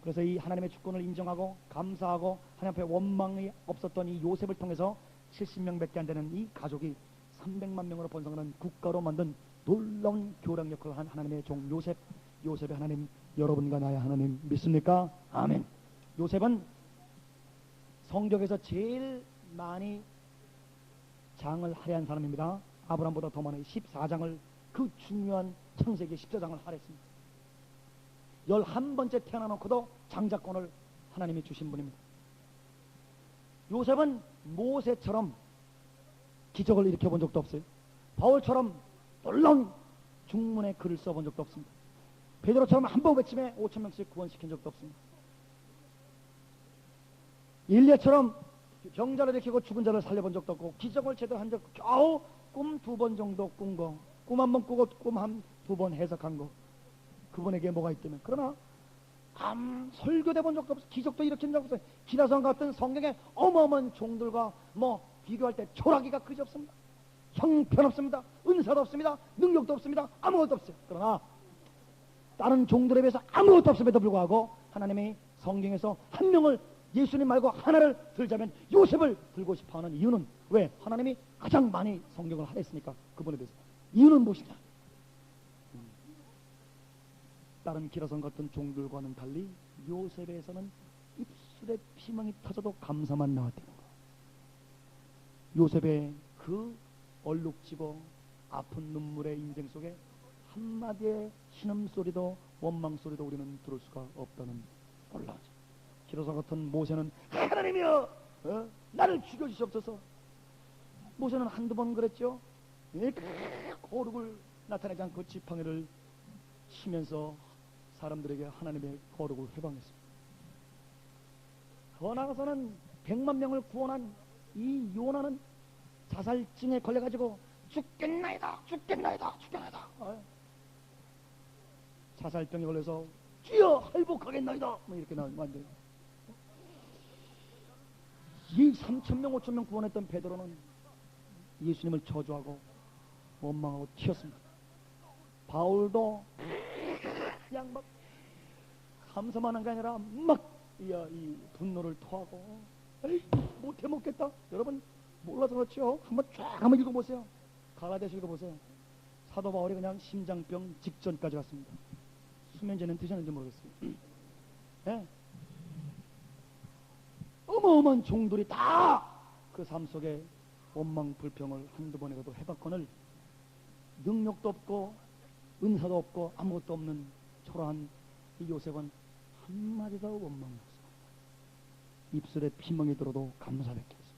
그래서 이 하나님의 주권을 인정하고 감사하고 하나님 앞에 원망이 없었던 이 요셉을 통해서 70명밖에 안 되는 이 가족이 300만 명으로 번성하는 국가로 만든 놀라운 교량 역할을 한 하나님의 종 요셉의 하나님, 여러분과 나의 하나님 믿습니까? 아멘. 요셉은 성경에서 제일 많이 장을 할애한 사람입니다. 아브라함보다 더 많은 14장을, 그 중요한 창세기 14장을 할애했습니다. 11번째 태어나놓고도 장자권을 하나님이 주신 분입니다. 요셉은 모세처럼 기적을 일으켜본 적도 없어요. 바울처럼 놀라운 중문의 글을 써본 적도 없습니다. 베드로처럼 한 번 외침에 5,000명씩 구원시킨 적도 없습니다. 일리야처럼 병자를 일으키고 죽은 자를 살려본 적도 없고, 기적을 제대로 한 적 겨우 꿈 2번 정도 꾼 거, 꿈 1번 꾸고 꿈 2번 해석한 거, 그분에게 뭐가 있다면. 그러나 설교돼 본 적도 없어. 기적도 일으킨 적 없어요. 기라성 같은 성경의 어마어마한 종들과 뭐 비교할 때 초라기가 그지 없습니다. 형편없습니다. 은사도 없습니다. 능력도 없습니다. 아무것도 없어요. 그러나 다른 종들에 비해서 아무것도 없음에도 불구하고 하나님이 성경에서 한 명을, 예수님 말고 하나를 들자면 요셉을 들고 싶어하는 이유는 왜? 하나님이 가장 많이 성경을 하랬으니까. 그분에 대해서 이유는 무엇이냐? 다른 기라성 같은 종들과는 달리 요셉에서는 입술에 피멍이 터져도 감사만 나왔다는 거. 요셉의 그 얼룩지고 아픈 눈물의 인생 속에 한마디의 신음소리도 원망소리도 우리는 들을 수가 없다는 놀라운. 기라성 같은 모세는 하나님이여 나를 죽여주시옵소서. 모세는 한두 번 그랬죠. 거룩을 나타내지 않고 지팡이를 치면서 사람들에게 하나님의 거룩을 회방했습니다. 더 나아가서는 100만 명을 구원한 이 요나는 자살증에 걸려가지고 죽겠나이다. 자살병에 걸려서 주여 할복하겠나이다. 뭐 이렇게 나왔는데 이 3,000명 5,000명 구원했던 베드로는 예수님을 저주하고 원망하고 튀었습니다. 바울도 그냥 막 감사만 한 게 아니라 막 이 분노를 토하고 못해 먹겠다. 여러분 몰라서 그렇죠. 한번 읽어보세요. 갈라디아서 읽어보세요. 사도 바울이 그냥 심장병 직전까지 갔습니다. 수면제는 드셨는지 모르겠어요. 네? 어마어마한 종들이 다 그 삶 속에 원망 불평을 한두 번이라도 해봤거늘 능력도 없고 은사도 없고 아무것도 없는 초라한 이 요셉은 한마디도 원망이 없어. 입술에 피멍이 들어도 감사밖에 없어.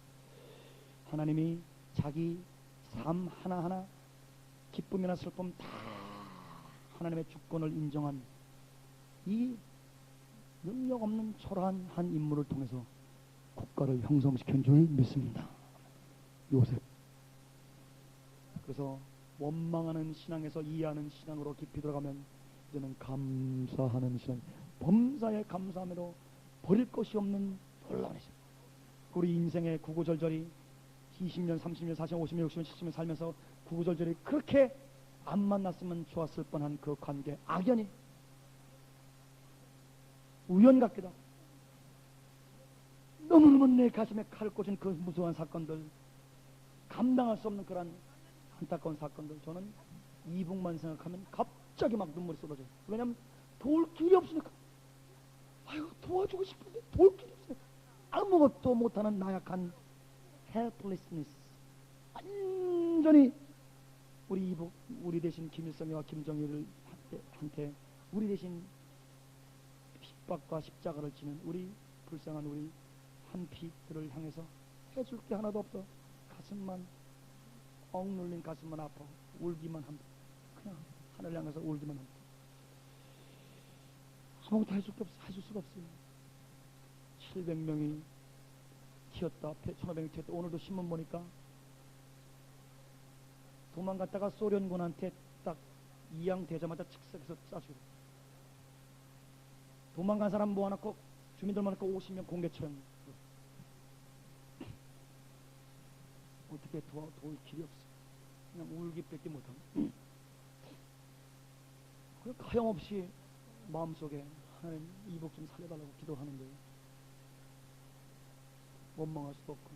하나님이 자기 삶 하나하나 기쁨이나 슬픔 다 하나님의 주권을 인정한 이 능력 없는 초라한 한 인물을 통해서 국가를 형성시킨 줄 믿습니다. 요셉. 그래서 원망하는 신앙에서 이해하는 신앙으로 깊이 들어가면 이제는 감사하는 신앙, 범사에 감사함으로 버릴 것이 없는 놀라운 신앙. 우리 인생의 구구절절이 20년, 30년, 40년, 50년, 60년, 70년 살면서 구구절절이 그렇게 안 만났으면 좋았을 뻔한 그 관계, 악연이 우연 같기도 하고 너무너무 내 가슴에 칼을 꽂은 그 무서운 사건들, 감당할 수 없는 그런 안타까운 사건들, 저는 이북만 생각하면 갑자기 막 눈물이 쏟아져요. 왜냐하면 도울 길이 없으니까. 아이고 도와주고 싶은데 도울 길이 없으니까. 아무것도 못하는 나약한 helplessness. 완전히 우리 이북, 우리 대신 김일성이와 김정일을 한테 우리 대신 핍박과 십자가를 지는 우리 불쌍한 우리 한피들을 향해서 해줄 게 하나도 없어. 가슴만 억눌린 가슴만 아파 울기만 합니다. 그냥 하늘 향해서 울기만 합니다. 아무것도 해줄 수가 없어요. 700명이 튀었다, 1500명이 튀었다. 오늘도 신문 보니까 도망갔다가 소련군한테 딱 이양되자마자 즉석에서 쏴주고, 도망간 사람 모아놓고 주민들 모아놓고 50명 공개 처형. 어떻게 도울 길이 없어. 그냥 울기밖에 못하고 하염없이 마음속에 하나님 이복 좀 살려달라고 기도하는데 원망할 수도 없고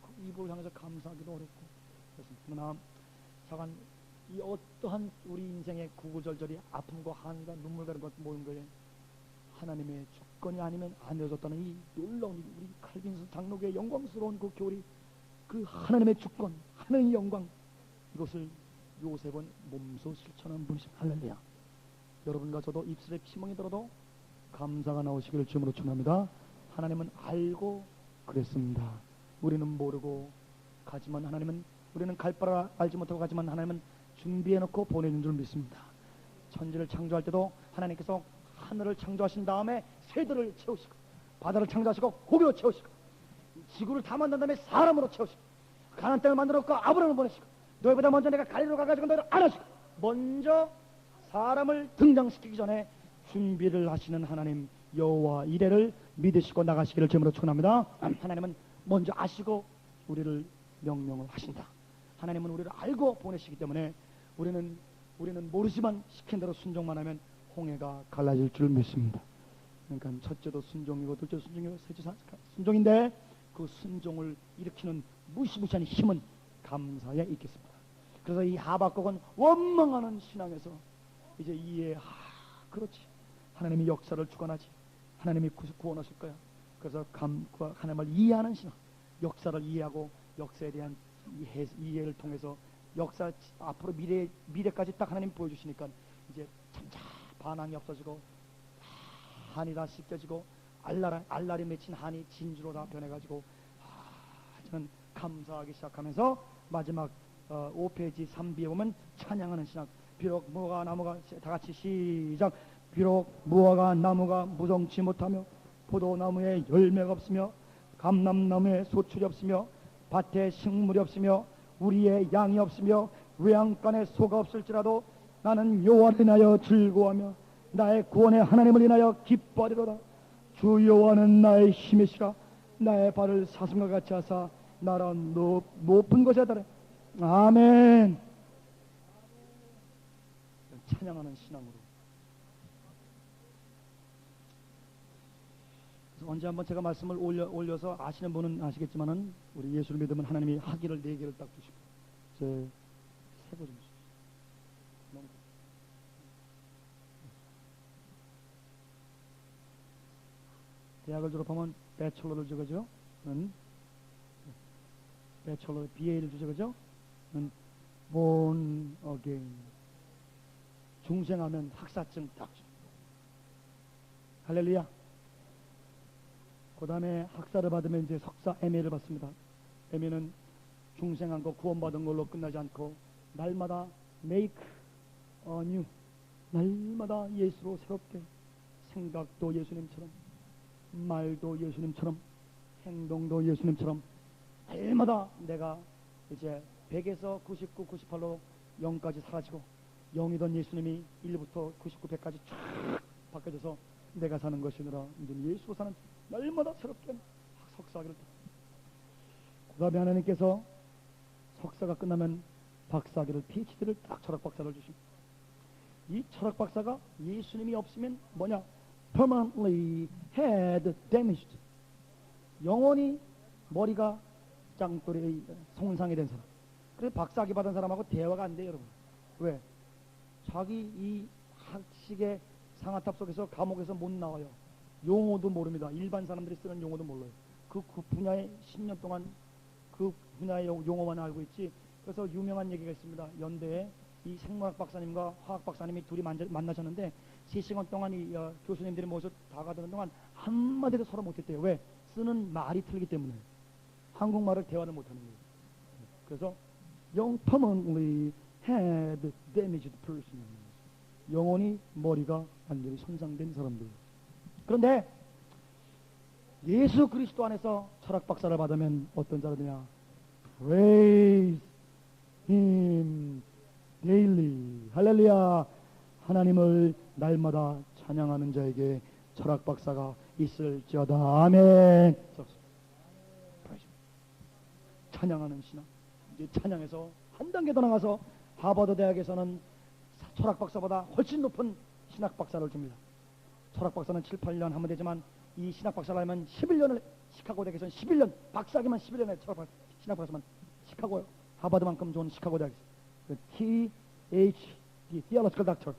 그 이복을 향해서 감사하기도 어렵고 그렇습니다. 그러나 자간 이 어떠한 우리 인생의 구구절절이 아픔과 한과 눈물 가는 것 모든 거에 하나님의 주권이 아니면 안 되어졌다는 이 놀라운 우리 칼빈스 장로교의 영광스러운 그 교리, 그 하나님의 주권, 하나님의 영광, 이것을 요셉은 몸소 실천한 분이십니다. 할렐루야. 여러분과 저도 입술에 피멍이 들어도 감사가 나오시기를 주님으로 축원합니다. 하나님은 알고 그랬습니다. 우리는 모르고 가지만 하나님은, 우리는 갈 바를 알지 못하고 가지만 하나님은 준비해놓고 보내는 줄 믿습니다. 천지를 창조할 때도 하나님께서 하늘을 창조하신 다음에 새들을 채우시고 바다를 창조하시고 고기로 채우시고 지구를 다 만든 다음에 사람으로 채우시고 가나안 땅을 만들어놓고 아브라함을 보내시고 너희보다 먼저 내가 갈리로 가가지고 너희를 안아주고 먼저 사람을 등장시키기 전에 준비를 하시는 하나님 여호와 이레를 믿으시고 나가시기를 주님으로 축원합니다. 하나님은 먼저 아시고 우리를 명령을 하신다. 하나님은 우리를 알고 보내시기 때문에 우리는 모르지만 시킨 대로 순종만 하면 홍해가 갈라질 줄 믿습니다. 그러니까 첫째도 순종이고 둘째도 순종이고 셋째도 순종인데 그 순종을 일으키는 무시무시한 힘은 감사에 있겠습니다. 그래서 이 하박국은 원망하는 신앙에서 이제 그렇지, 하나님이 역사를 주관하지, 하나님이 구원하실 거야. 그래서 하나님을 이해하는 신앙, 역사를 이해하고 역사에 대한 이해를 통해서 역사 앞으로 미래까지 딱 하나님 보여주시니까 이제 점차 반항이 없어지고 한이 다 씻겨지고 알날이 맺힌 한이 진주로 다 변해가지고 저는 감사하기 시작하면서 마지막 5페이지 3비에 보면 찬양하는 신앙. 비록 무화과 나무가 다 같이 시작. 비록 무화과 나무가 무성치 못하며 포도나무에 열매가 없으며 감람나무에 소출이 없으며 밭에 식물이 없으며 우리의 양이 없으며 외양간에 소가 없을지라도 나는 여호와를 인하여 즐거워하며 나의 구원의 하나님을 인하여 기뻐하리로다. 주 여호와는 나의 힘이시라. 나의 발을 사슴과 같이 하사 나라 높은 곳에 달해. 아멘. 찬양하는 신앙으로. 그래서 언제 한번 제가 말씀을 올려서 아시는 분은 아시겠지만은 우리 예수를 믿으면 하나님이 학위를 4개를 딱 주시고 제 세고 좀 주시죠. 대학을 졸업하면 배철러를 주죠. 배철러 BA를 주죠. 그죠? born again. 중생하면 학사증 딱 줘. 할렐루야. 그 다음에 학사를 받으면 이제 석사 MA를 받습니다. MA는 중생한 거 구원받은 걸로 끝나지 않고 날마다 make anew, 날마다 예수로 새롭게 생각도 예수님처럼, 말도 예수님처럼, 행동도 예수님처럼 날마다 내가 이제 100에서 99, 98로 0까지 사라지고 0이던 예수님이 1부터 99, 100까지 쫙 바뀌어져서 내가 사는 것이 아니라 이제 예수로 사는 날마다 새롭게 석사학위를. 그 다음에 하나님께서 석사가 끝나면 박사학위를, PhD를 딱 철학박사를 주십니다. 이 철학박사가 예수님이 없으면 뭐냐? permanently head damaged. 영원히 머리가 짱돌이 손상이 된 사람. 그래서 박사학위 받은 사람하고 대화가 안 돼요, 여러분. 왜? 자기 이 학식의 상아탑 속에서 감옥에서 못 나와요. 용어도 모릅니다. 일반 사람들이 쓰는 용어도 몰라요. 그 분야에 10년 동안 그 분야의 용어만 알고 있지. 그래서 유명한 얘기가 있습니다. 연대에 이 생물학 박사님과 화학 박사님이 둘이 만나셨는데 3시간 동안 이 교수님들이 모셔 다 가던 동안 한마디도 서로 못했대요. 왜? 쓰는 말이 틀리기 때문에. 한국말을 대화를 못하는 거예요. 그래서 permanently had damaged person. 영원히 머리가 완전히 손상된 사람들. 그런데 예수 그리스도 안에서 철학 박사를 받으면 어떤 자들이냐? Praise Him daily. 할렐루야. 하나님을 날마다 찬양하는 자에게 철학 박사가 있을지어다. 아멘. 찬양하는 신앙. 이제 찬양에서 한 단계 더 나가서 하버드 대학에서는 철학 박사보다 훨씬 높은 신학 박사를 줍니다. 철학 박사는 7, 8년 하면 되지만 이 신학 박사를 하면 11년을, 시카고 대학에서는 11년, 박사학위만 11년에 신학 박사만, 시카고, 하버드만큼 좋은 시카고 대학에서 THD, Theological Doctor,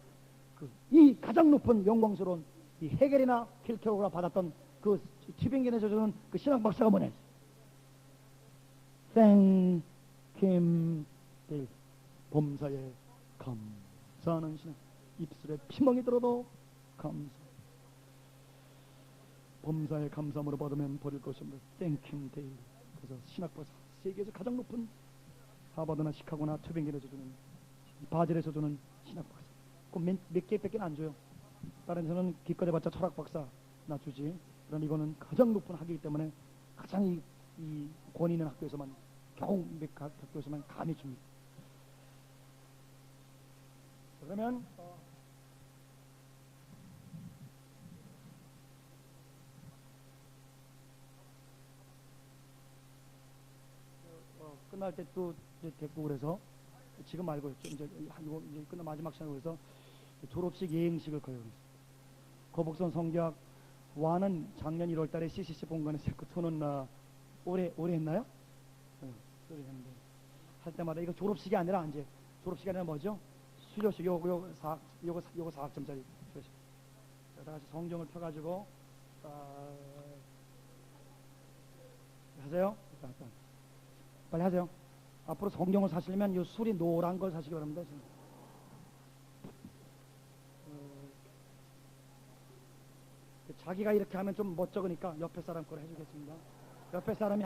이 가장 높은 영광스러운 이 헤겔이나 킬케로가 받았던 그 튜빙겐에서 주는 그 신학 박사가 뭐냐? Thank Him daily. 범사에 감사하는 신앙. 입술에 피멍이 들어도 감사. 범사에 감사함으로 받으면 버릴 것이 없는 Thank Him daily. 그래서 신학 박사, 세계에서 가장 높은 하버드나 시카고나 튜빙겐에서 주는, 바젤에서 주는 신학 박사. 그 몇 개밖에 안 줘요. 다른 데서는 기껏 해봤자 철학 박사나 주지. 그런 이거는 가장 높은 학위이기 때문에 가장 이 권위 있는 학교에서만, 겨우 몇 학교에서만 감히 줍니다. 그러면 끝날 때 또 됐고 그래서 지금 말고 이제 이거 이제 끝나 마지막 시간에 그래서 졸업식 예행식을 거행했습니다. 거북선 성교학 와는 작년 1월달에 CCC 본관에서 했고 저는 올해 했나요? 네, 올해 했는데 할 때마다 이거 졸업식이 아니라 이제 졸업식이 아니라 뭐죠? 수료식 요거 4학점짜리 수료식. 다 같이 성경을 펴가지고 하세요. 빨리 하세요. 앞으로 성경을 사시려면 이 술이 노란 걸 사시기 바랍니다. 자기가 이렇게 하면 좀 멋쩍으니까 옆에 사람 걸 해주겠습니다. 옆에 사람이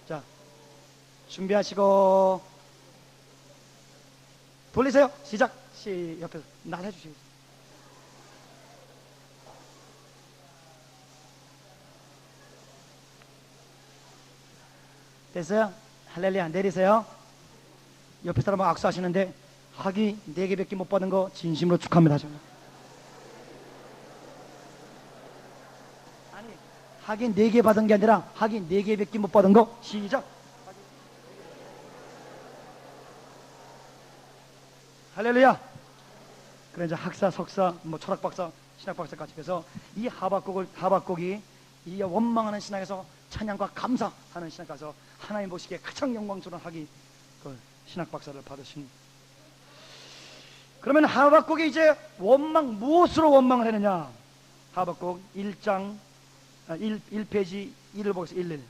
자 준비하시고 돌리세요. 시작. 옆에서 날 해주시겠어요? 됐어요? 할렐루야. 내리세요. 옆에 사람하고 악수하시는데 학위 4개밖에 못 받은 거 진심으로 축하합니다. 아니 학위 4개 받은 게 아니라 학위 4개밖에 못 받은 거 시작. 할렐루야. 그래 이제 학사, 석사, 뭐 철학 박사, 신학 박사까지 해서 이 하박국이 이 원망하는 신학에서 찬양과 감사하는 신학 가서 하나님 보시기에 가장 영광스러운 학위 그 신학 박사를 받으신. 그러면 하박국이 이제 무엇으로 원망을 했느냐? 하박국 1장 1페이지 1을 보겠습니다. 11.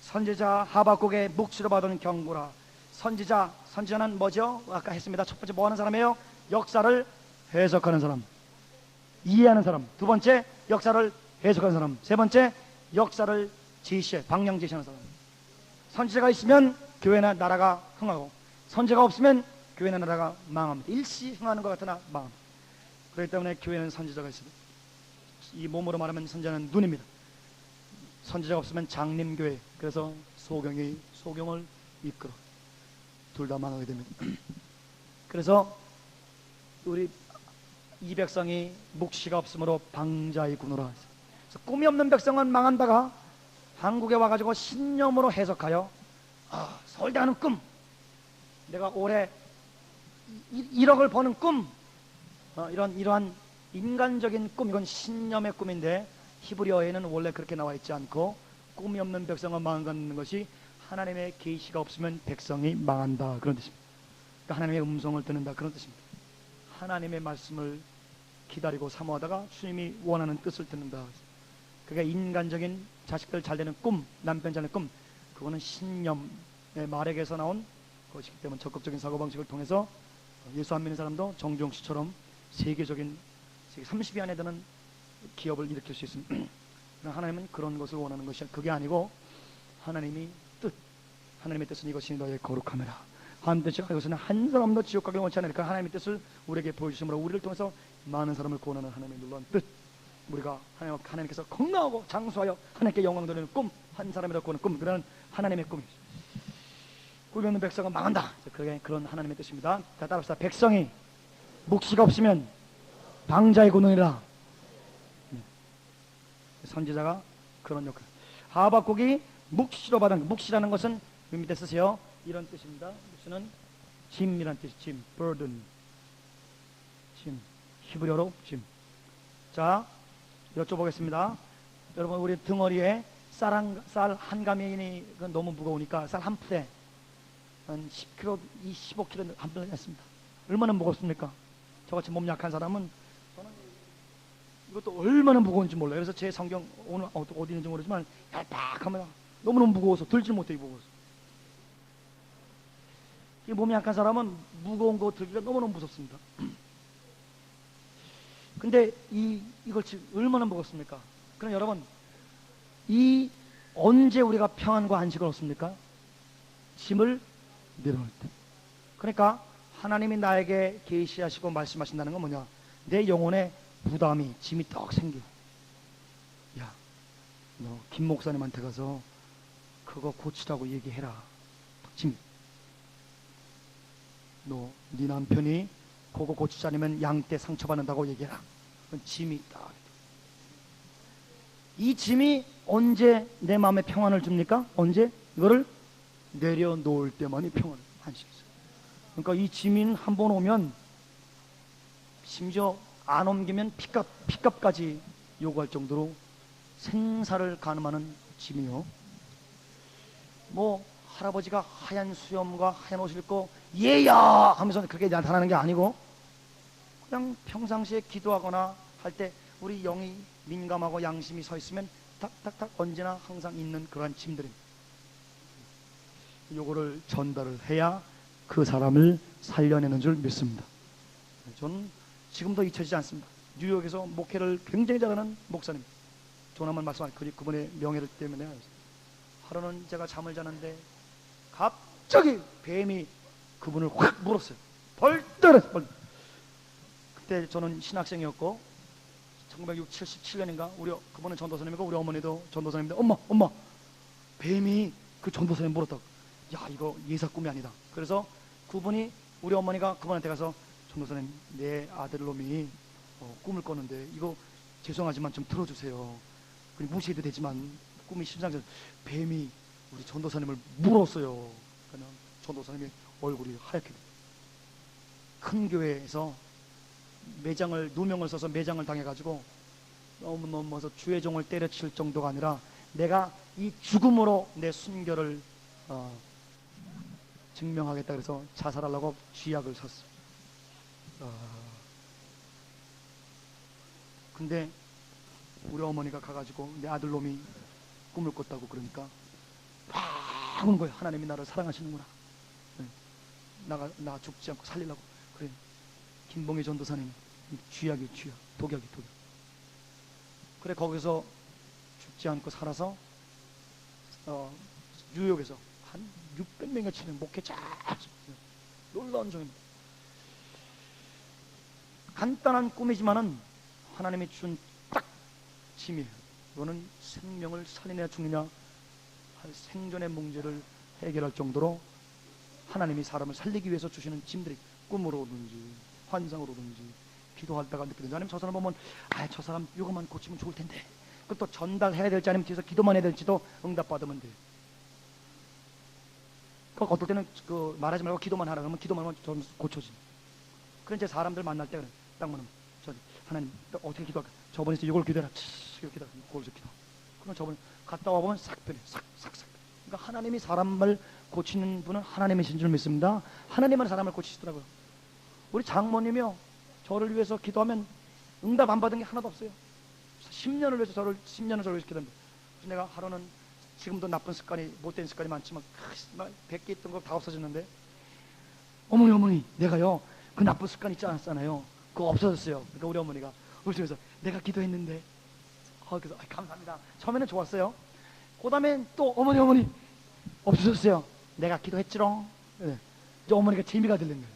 선지자 하박국의 묵시로 받은 경고라. 선지자는 뭐죠? 아까 했습니다. 첫 번째 뭐 하는 사람이에요? 역사를 해석하는 사람, 이해하는 사람. 두 번째 역사를 해석하는 사람. 세 번째 역사를 방향 제시하는 사람. 선지자가 있으면 교회나 나라가 흥하고 선지자가 없으면 교회나 나라가 망합니다. 일시 흥하는 것 같으나 망합니다. 그렇기 때문에 교회는 선지자가 있습니다. 이 몸으로 말하면 선지자는 눈입니다. 선지자가 없으면 장림교회, 그래서 소경을 이끌어 둘 다 망하게 됩니다. 그래서 우리 이 백성이 묵시가 없으므로 방자의 군으로. 그래서 꿈이 없는 백성은 망한다가 한국에 와가지고 신념으로 해석하여 서울대 하는 꿈, 내가 올해 1억을 버는 꿈, 이러한 인간적인 꿈, 이건 신념의 꿈인데 히브리어에는 원래 그렇게 나와 있지 않고 꿈이 없는 백성은 망한다는 것이 하나님의 계시가 없으면 백성이 망한다, 그런 뜻입니다. 그러니까 하나님의 음성을 듣는다, 그런 뜻입니다. 하나님의 말씀을 기다리고 사모하다가 주님이 원하는 뜻을 듣는다. 그러니까 인간적인 자식들 잘 되는 꿈, 남편 잘 되는 꿈, 그거는 신념의 말에게서 나온 것이기 때문에 적극적인 사고방식을 통해서 예수 안 믿는 사람도 정주영 씨처럼 세계적인 세계 30위 안에 드는 기업을 일으킬 수 있습니다. 하나님은 그런 것을 원하는 것이 그게 아니고 하나님의 뜻은 이것이 너의 거룩함이라. 하나님의 뜻이 이것은 한 사람도 지옥 가기를 원치 않으니까 하나님의 뜻을 우리에게 보여주심으로 우리를 통해서 많은 사람을 구원하는 하나님의 놀라운 뜻, 우리가 하나님께서 건강하고 장수하여 하나님께 영광 돌리는 꿈, 한 사람이라도 구하는 꿈, 그런 하나님의 꿈이죠. 꿀이 없는 백성은 망한다. 그게 그런 하나님의 뜻입니다. 자, 따라합시다. 백성이 묵시가 없으면 방자의 고능이라. 선지자가 그런 역할. 하박국이 묵시로 받은, 묵시라는 것은 밑에 쓰세요. 이런 뜻입니다. 묵시는 짐이란 뜻이, 짐, burden, 짐, 히브리어로 짐. 자, 여쭤보겠습니다. 여러분, 우리 등어리에 쌀 한 가면이 너무 무거우니까 쌀 한 푸대 한 10kg, 15kg 한 푸대 했습니다. 얼마나 무겁습니까? 저같이 몸 약한 사람은, 저는 이것도 얼마나 무거운지 몰라요. 그래서 제 성경 오늘 어디 있는지 모르지만 얄팍합니다. 너무너무 무거워서 들질 못해, 무거워서. 이 몸이 약한 사람은 무거운 거 들기가 너무너무 무섭습니다. 근데 이걸 얼마나 무겁습니까? 그럼 여러분, 언제 우리가 평안과 안식을 얻습니까? 짐을 내려놓을 때. 그러니까 하나님이 나에게 계시하시고 말씀하신다는 건 뭐냐? 내 영혼에 부담이, 짐이 떡 생겨. 야, 너 김 목사님한테 가서 그거 고치라고 얘기해라. 짐. 너, 네 남편이 그거 고치지 않으면 양떼 상처받는다고 얘기해라. 그건 짐이 있다. 이 짐이 언제 내 마음에 평안을 줍니까? 언제? 이거를 내려놓을 때만이 평안을, 안식이 있어요. 그러니까 이 짐이 한 번 오면, 심지어 안 옮기면 핏값까지 요구할 정도로 생사를 가늠하는 짐이요. 뭐 할아버지가 하얀 수염과 하얀 옷을 입고 예야 하면서 그렇게 나타나는 게 아니고, 그냥 평상시에 기도하거나 할 때 우리 영이 민감하고 양심이 서 있으면 탁탁탁 언제나 항상 있는 그러한 짐들입니다. 요거를 전달을 해야 그 사람을 살려내는 줄 믿습니다. 저는 지금도 잊혀지지 않습니다. 뉴욕에서 목회를 굉장히 잘하는 목사님, 조나만 말씀한 그분의 명예를 때문에 하루는 제가 잠을 자는데 갑자기 뱀이 그분을 확 물었어요. 벌떡. 그때 저는 신학생이었고 1977년인가 그분은 전도사님이고 우리 어머니도 전도사님인데 엄마 뱀이 그 전도사님 물었다고. 야, 이거 예사 꿈이 아니다. 그래서 그분이, 우리 어머니가 그분한테 가서 전도사님, 내 아들놈이 꿈을 꿨는데 이거 죄송하지만 좀 들어주세요. 그리고 무시해도 되지만 꿈이 심상치 않아서 뱀이 우리 전도사님을 물었어요. 그냥 전도사님의 얼굴이 하얗게 돼요. 큰 교회에서 누명을 써서 매장을 당해가지고 너무 넘어서 주의 종을 때려칠 정도가 아니라 내가 이 죽음으로 내 순결을 증명하겠다 그래서 자살하려고 쥐약을 샀어. 근데 우리 어머니가 가가지고 내 아들놈이 꿈을 꿨다고 그러니까 막 우는 거예요. 하나님이 나를 사랑하시는구나. 나 죽지 않고 살리려고. 그래, 김봉희 전도사님 쥐약이 쥐약, 독약이 독약. 그래, 거기서 죽지 않고 살아서 뉴욕에서 한 600명이 치는 목회 쫙 놀라운 종입니다. 간단한 꿈이지만은 하나님이 준 딱 짐이에요. 이거는 생명을 살리냐 죽느냐 생존의 문제를 해결할 정도로 하나님이 사람을 살리기 위해서 주시는 짐들이, 꿈으로든지 환상으로든지 기도할 때가 느끼든지, 아니면 저 사람 보면 저 사람 이거만 고치면 좋을 텐데, 그것도 전달해야 될지 아니면 뒤에서 기도만 해야 될지도 응답받으면 돼요. 어떨 때는 말하지 말고 기도만 하라 그러면 기도만 하면 좀 고쳐지. 그런 제 사람들 만날 때 그래. 딱 보면 하나님 어떻게 기도할까? 저번에 이걸 기도해라. 이렇게 기도. 그걸 기도. 그럼 저번에 갔다 와보면 싹 변해. 싹. 그러니까 하나님이 사람을 고치는 분은 하나님이신 줄 믿습니다. 하나님은 사람을 고치시더라고요. 우리 장모님이요, 저를 위해서 기도하면 응답 안 받은 게 하나도 없어요. 10년을 위해서 10년을 저를 기도합니다. 그래서 내가 하루는 지금도 나쁜 습관이, 못된 습관이 많지만 100개 있던 거 다 없어졌는데, 어머니 내가요 그 나쁜 습관 있지 않았잖아요. 그거 없어졌어요. 그러니까 우리 어머니가 울면서 내가 기도했는데, 그래서 감사합니다. 처음에는 좋았어요. 그 다음엔 또 어머니 없어졌어요. 내가 기도했지롱. 네. 이제 어머니가 재미가 들린 거예요.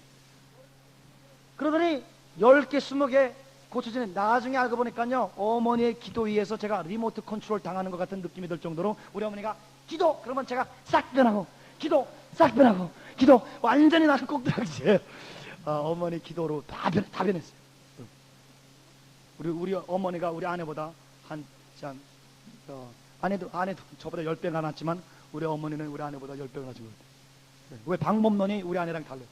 그러더니 10개 20개 고쳐지는, 나중에 알고 보니까요 어머니의 기도 위에서 제가 리모트 컨트롤 당하는 것 같은 느낌이 들 정도로 우리 어머니가 기도 그러면 제가 싹 변하고, 기도 싹 변하고, 기도 완전히 나는 꼭 들어가지. 어머니 기도로 다 변했어요. 우리 어머니가 우리 아내보다 아내도 저보다 10배가 많았지만 우리 어머니는 우리 아내보다 10배가 나은 것 같아요. 왜? 방법론이 우리 아내랑 달라요.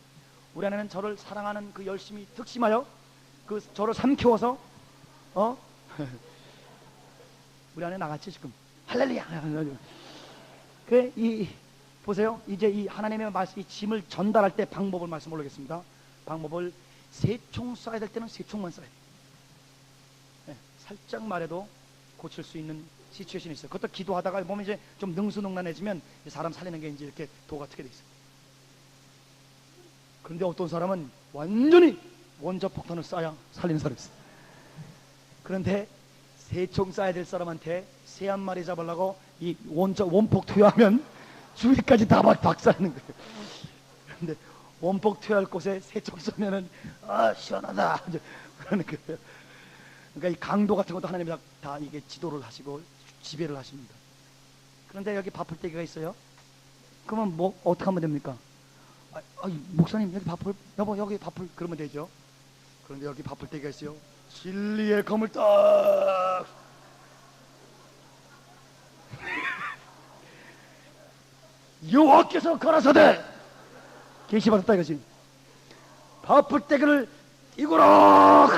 우리 아내는 저를 사랑하는 그 열심이 득심하여 그 저를 삼키워서 우리 아내 나갔지 지금. 할렐루야. 보세요. 이제 이 하나님의 말씀, 이 짐을 전달할 때 방법을 말씀 올리겠습니다. 방법을, 새총 쏴야 될 때는 새총만 쏴야 돼요. 네, 살짝 말해도 고칠 수 있는 시츄에이션이 있어요. 그것도 기도하다가 보면 이제 좀 능수능란해지면 사람 살리는 게 이제 이렇게 도가 트게 돼 있어요. 그런데 어떤 사람은 완전히 원자 폭탄을 쏴야 살리는 사람이 있어요. 그런데 새총 쏴야 될 사람한테 새 한 마리 잡으려고 이 원폭 투여하면 주위까지 다 박살내는 거예요. 그런데 원폭 투여할 곳에 새총 쏘면은 시원하다 그러는 거예요. 그러니까 이 강도 같은 것도 하나님이 다 이게 지도를 하시고 지배를 하십니다. 그런데 여기 바풀떼기가 있어요. 그러면 뭐 어떻게 하면 됩니까? 목사님 여기 바풀, 여보 여기 바풀, 그러면 되죠. 그런데 여기 바풀떼기가 있어요. 진리의 검을 딱 여호와께서 가라사대 계시받았다 이거지. 바풀떼기를 이거로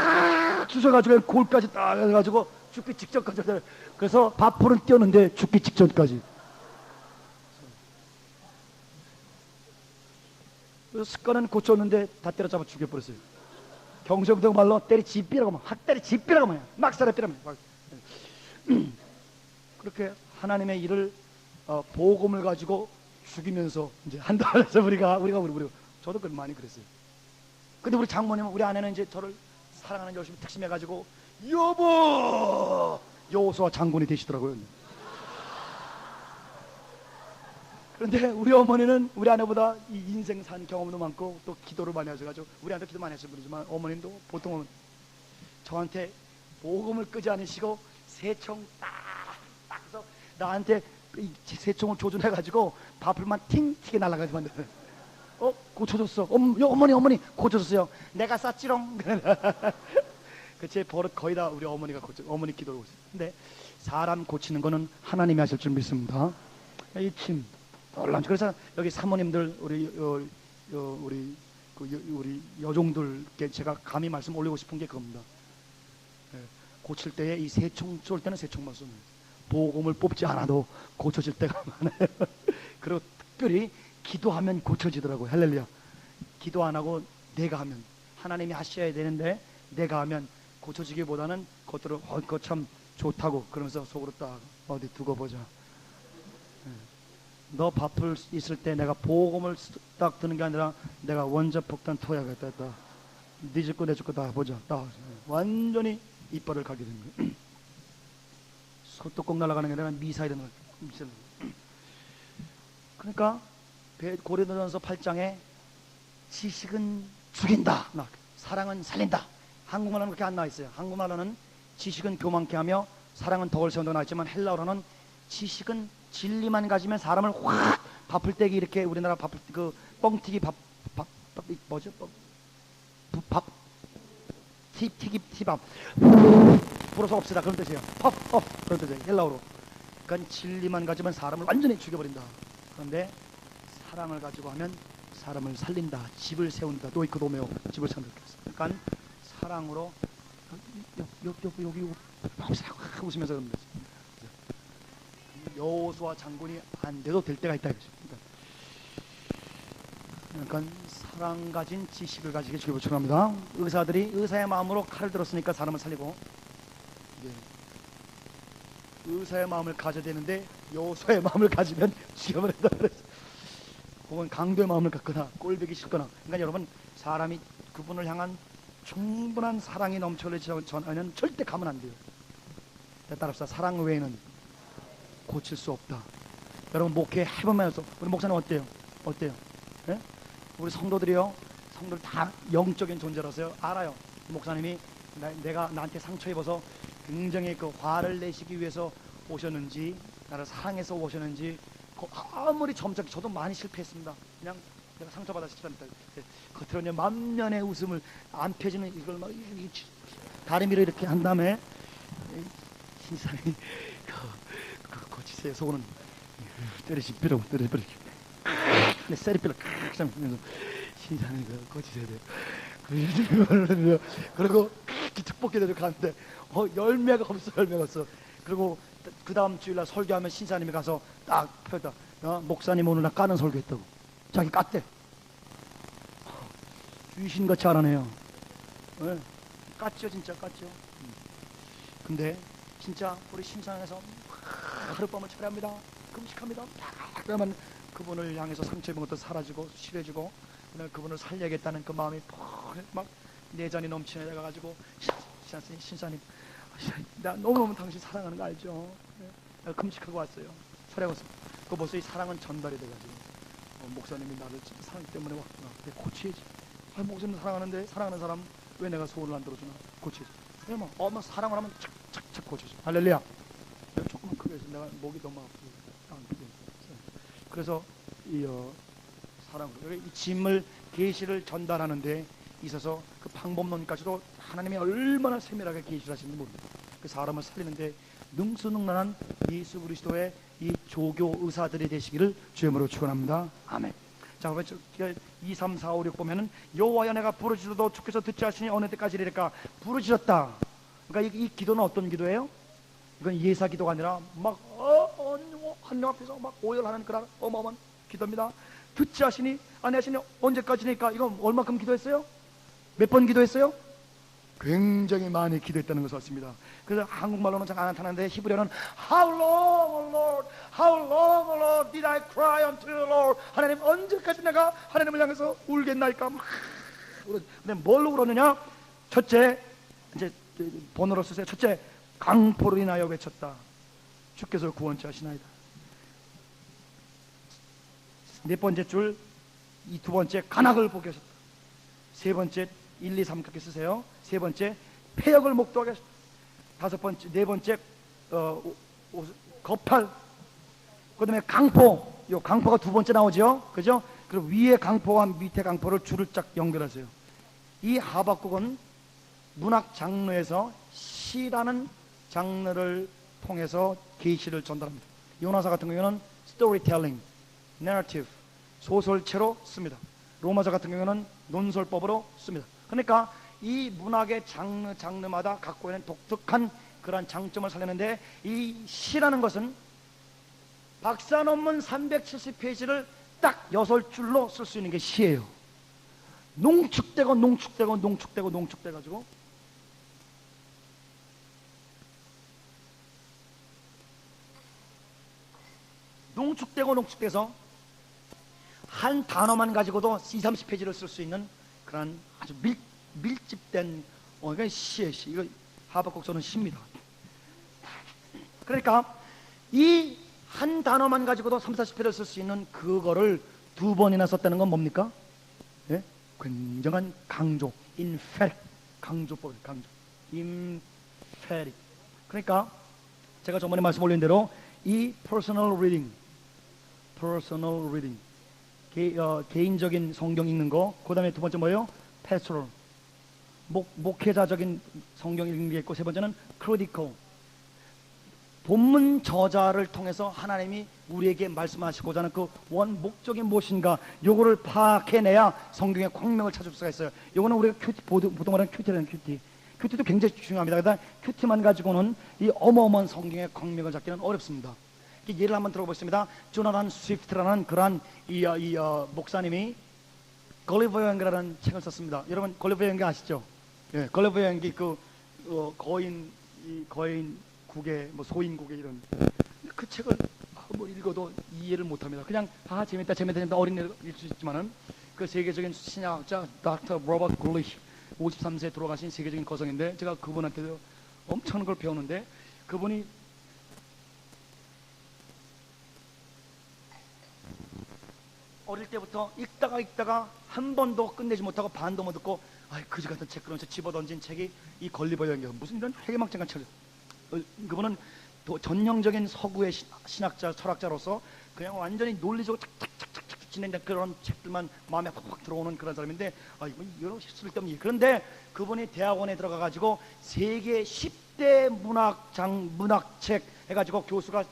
주셔가지고 골까지 딱 해가지고 죽기 직전까지. 그래서 바풀은 뛰었는데 죽기 직전까지. 습관은 고쳤는데 다 때려잡아 죽여버렸어요. 경성도 말로 때리 집비라고 막, 학때리 집비라고 막 살아비라고 막. 그렇게 하나님의 일을 복음을 가지고 죽이면서 이제 한다 해서 우리가 저도 많이 그랬어요. 근데 우리 장모님은, 우리 아내는 이제 저를 사랑하는 열심히 특심해가지고 여보 여호수아 장군이 되시더라고요. 그런데 우리 어머니는 우리 아내보다 이 인생 산 경험도 많고 또 기도를 많이 하셔가지고, 우리 아내도 기도 많이 하시는 분이지만 어머님도 보통은 저한테 복음을 끄지 않으시고 새총 딱 해서 나한테 이 새총을 조준해가지고 바풀만 팅튀게 날아가지 만들어요. 고쳐줬어. 어머니 고쳐줬어요. 내가 쌌지롱. 그 제 버릇 거의 다 우리 어머니가 어머니 기도를 고쳐요. 근데 사람 고치는 거는 하나님이 하실 줄 믿습니다. 이 침 놀랍죠. 그래서 여기 사모님들, 우리 여종들께 제가 감히 말씀 올리고 싶은 게 그겁니다. 고칠 때에 이 새총 쏠 때는 새총만 쏘는 거예요. 복음을 뽑지 않아도 고쳐질 때가 많아요. 그리고 특별히 기도하면 고쳐지더라고요. 할렐루야. 기도 안 하고 내가 하면, 하나님이 하셔야 되는데 내가 하면 고쳐지기보다는 그것들을 그거 참 좋다고 그러면서 속으로 딱 어디 두고 보자. 너 바쁠 있을 때 내가 복음을 딱 드는 게 아니라 내가 원자 폭탄 투여하겠다. 네 집 거 내 집 거 다 보자. 딱 완전히 이빨을 갈게 되는 거예요. 소뚜껑 날아가는 게 아니라 미사일은 그러니까 고린도전서 8장에 지식은 죽인다, 사랑은 살린다. 한국말로는 그렇게 안 나와 있어요. 한국말로는 지식은 교만케 하며 사랑은 덕을 세운다고 나와 있지만, 헬라어로는 지식은 진리만 가지면 사람을 확, 바풀떼기 이렇게 우리나라 그 뻥튀기 뭐죠? 튀밥 불어서 없애다 그런 뜻이에요. 그런 뜻이에요. 헬라어로. 그러니까 진리만 가지면 사람을 완전히 죽여버린다. 그런데 사랑을 가지고 하면 사람을 살린다, 집을 세운다. 노이코도메오, 집을 세운다. 그러니까 사랑으로 여기 웃으면서 그런 거지. 여호수아 장군이 안 돼도 될 때가 있다. 그러니까 사랑 가진 지식을 가지게 주님을 축원합니다. 의사들이 의사의 마음으로 칼을 들었으니까 사람을 살리고, 예. 의사의 마음을 가져야 되는데 여호수아의 마음을 가지면 죽여버린다 그랬어. 혹은 강도의 마음을 갖거나 꼴보기 싫거나. 그러니까 여러분, 사람이 그분을 향한 충분한 사랑이 넘쳐나기 전에는 절대 가면 안 돼요. 따라서 사랑 외에는 고칠 수 없다. 여러분, 목회 해보면 해서 우리 목사님 어때요? 어때요? 예? 우리 성도들이요, 성도들 다 영적인 존재라서요, 알아요. 목사님이 내가 나한테 상처 입어서 굉장히 그 화를 내시기 위해서 오셨는지, 나를 사랑해서 오셨는지, 아무리 점잖게, 저도 많이 실패했습니다. 그냥 내가 상처받아 실패했다. 겉으로는 만면의 웃음을, 안 펴지는 이걸 막 다리미를 이렇게 한 다음에, 신사님이 고치세요. 속으로는 때리시 삐라고 때리시. 근데 쎄리 삐라 신사님 고치셔야 돼요. 그리고 축복기도를 가는데 열매가 없어. 열매가 없어. 그리고 그 다음 주일날 설교하면 신사님이 가서 딱 펴다, 목사님 오늘 나 까는 설교했다고. 자기 깠대. 귀신같이 알아내요. 네. 깠죠, 진짜 깠죠. 근데 진짜 우리 신상에서 하룻밤을 철회합니다. 금식합니다. 그러면 그분을 향해서 상처 입은 것도 사라지고 실해지고, 그날 그분을 살려야겠다는 그 마음이 막 내전이 넘치내가지고, 신사님 나 너무너무 당신 사랑하는 거 알죠? 네. 금식하고 왔어요. 철회하고서 그 벌써 이 사랑은 전달이 돼가지고, 목사님이 나를 진짜 사랑 때문에 왔구나. 내가 고치야지. 목사님 사랑하는데, 사랑하는 사람 왜 내가 소원을 안 들어주나? 고치야지. 왜냐면 엄마 사랑을 하면 착착착 고쳐줘. 할렐루야. 조금만 크게 해서 내가 목이 너무 아프고. 그래서 이 사랑으로 이 짐을, 계시를 전달하는 데 있어서 그 방법론까지도 하나님이 얼마나 세밀하게 계시를 하시는지 모릅니다. 그 사람을 살리는데 능수능란한 예수 그리스도의 이 조교 의사들이 되시기를 주님으로 축원합니다. 아멘. 자, 2, 3, 4, 5, 6 보면은, 여호와여 내가 부르짖어도 주께서 듣지 하시니 어느 때까지 이르리까. 부르짖었다. 그러니까 이 기도는 어떤 기도예요? 이건 예사 기도가 아니라 막 하나님 앞에서 막 오열하는 그런 어마어마한 기도입니다. 듣지 하시니 안 하시니 언제까지니까. 이건 얼마큼 기도했어요? 몇 번 기도했어요? 굉장히 많이 기도했다는 것을 썼습니다. 그래서 한국말로는 잘 안 나타나는데 히브리어는 How long, O Lord, How long, O Lord, did I cry unto the Lord. 하나님, 언제까지 내가 하나님을 향해서 울겠나이까. 근데 뭘로 울었느냐? 첫째, 이제 번호로 쓰세요. 첫째, 강포로 인하여 외쳤다. 주께서 구원치 하시나이다. 네 번째 줄, 이 두 번째, 간악을 보게 하셨다. 세 번째, 1, 2, 3 그렇게 쓰세요. 세 번째, 폐역을 목도하게 하셨다. 다섯 번째, 네 번째, 거팔. 그 다음에 강포. 요 강포가 두 번째 나오죠. 그죠? 그리고 위에 강포와 밑에 강포를 줄을 쫙 연결하세요. 이 하박국은 문학 장르에서 시라는 장르를 통해서 계시를 전달합니다. 요나서 같은 경우에는 스토리텔링, 내러티브, 소설체로 씁니다. 로마서 같은 경우에는 논설법으로 씁니다. 그러니까 이 문학의 장르마다 갖고 있는 독특한 그런 장점을 살리는데, 이 시라는 것은 박사 논문 370페이지를 딱 6줄로 쓸 수 있는 게 시예요. 농축되고 농축되고 농축되고 농축돼가지고, 농축되고 농축돼서 한 단어만 가지고도 2, 30페이지를 쓸 수 있는 그런 아주 밀집된 이건 시예요. 시. 이거 하박국서는 시입니다. 그러니까 이 한 단어만 가지고도 3, 40페이지를 쓸 수 있는 그거를 두 번이나 썼다는 건 뭡니까? 예? 굉장한 강조, 인페릭, 강조법, 강조, 인페릭. 그러니까 제가 저번에 말씀 올린 대로 이 퍼스널 리딩, 개인적인 성경 읽는 거, 그 다음에 두 번째 뭐예요? 패스토럴, 목회자적인 성경 읽는 게 있고, 세 번째는 크리티컬, 본문 저자를 통해서 하나님이 우리에게 말씀하시고자 하는 그 원 목적이 무엇인가, 요거를 파악해내야 성경의 광명을 찾을 수가 있어요. 요거는 우리가 보통 말하는 큐티라는 큐티도 굉장히 중요합니다. 그러나 큐티만 가지고는 이 어마어마한 성경의 광명을 잡기는 어렵습니다. 예를 한번 들어보겠습니다. 조나단 스위프트라는 그러한 목사님이 걸리버 여행기라는 책을 썼습니다. 여러분 걸리버 여행기 아시죠? 예, 걸리버 여행기 거인국의 뭐 소인국의 이런 그 책을 뭐 읽어도 이해를 못합니다. 그냥 재밌다 어린애들 읽을 수 있지만은 그 세계적인 신약학자 닥터 로버트 굴리시 53세에 돌아가신 세계적인 거성인데 제가 그분한테도 엄청난 걸 배우는데 그분이 어릴 때부터 읽다가 한 번도 끝내지 못하고 반도 못 듣고 그지 같은 책 그러면서 집어던진 책이 이 걸리버 여행기. 무슨 이런 회개망청한 책. 그분은 전형적인 서구의 신학자 철학자로서 그냥 완전히 논리적으로 착착착착 진행된 그런 책들만 마음에 팍팍 들어오는 그런 사람인데 이건 여러 쓸데없는. 그런데 그분이 대학원에 들어가 가지고 세계 10대 문학책 해가지고 교수가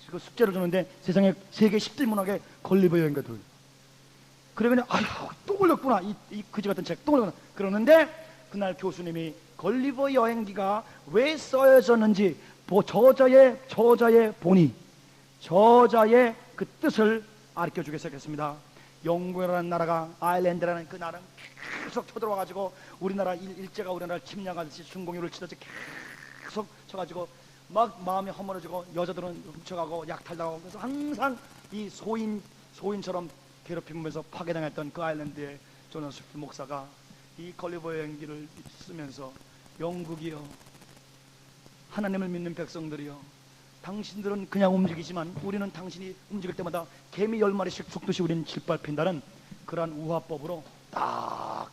그 숙제를 주는데 세상에 세계 10대 문학에 걸리버 여행가 들어요. 그러면 또 걸렸구나 이 그지 같은 책 또 걸렸구나 그러는데 그날 교수님이 걸리버 여행기가 왜 써졌는지 저자의 본의 저자의 그 뜻을 알려 주겠습니다. 영국이라는 나라가 아일랜드라는 그 나라는 계속 쳐들어와 가지고 우리나라 일제가 우리나라를 침략하듯이 순공유를 치듯이 계속 쳐가지고 막 마음이 허물어지고 여자들은 훔쳐가고 약탈당하고 그래서 항상 이 소인처럼 괴롭히면서 파괴당했던 그 아일랜드의 조나 스위프트 목사가 이 걸리버 여행기를 쓰면서 영국이여 하나님을 믿는 백성들이여 당신들은 그냥 움직이지만 우리는 당신이 움직일 때마다 개미 10마리씩 죽듯이 우리는 짓밟힌다는 그러한 우화법으로 딱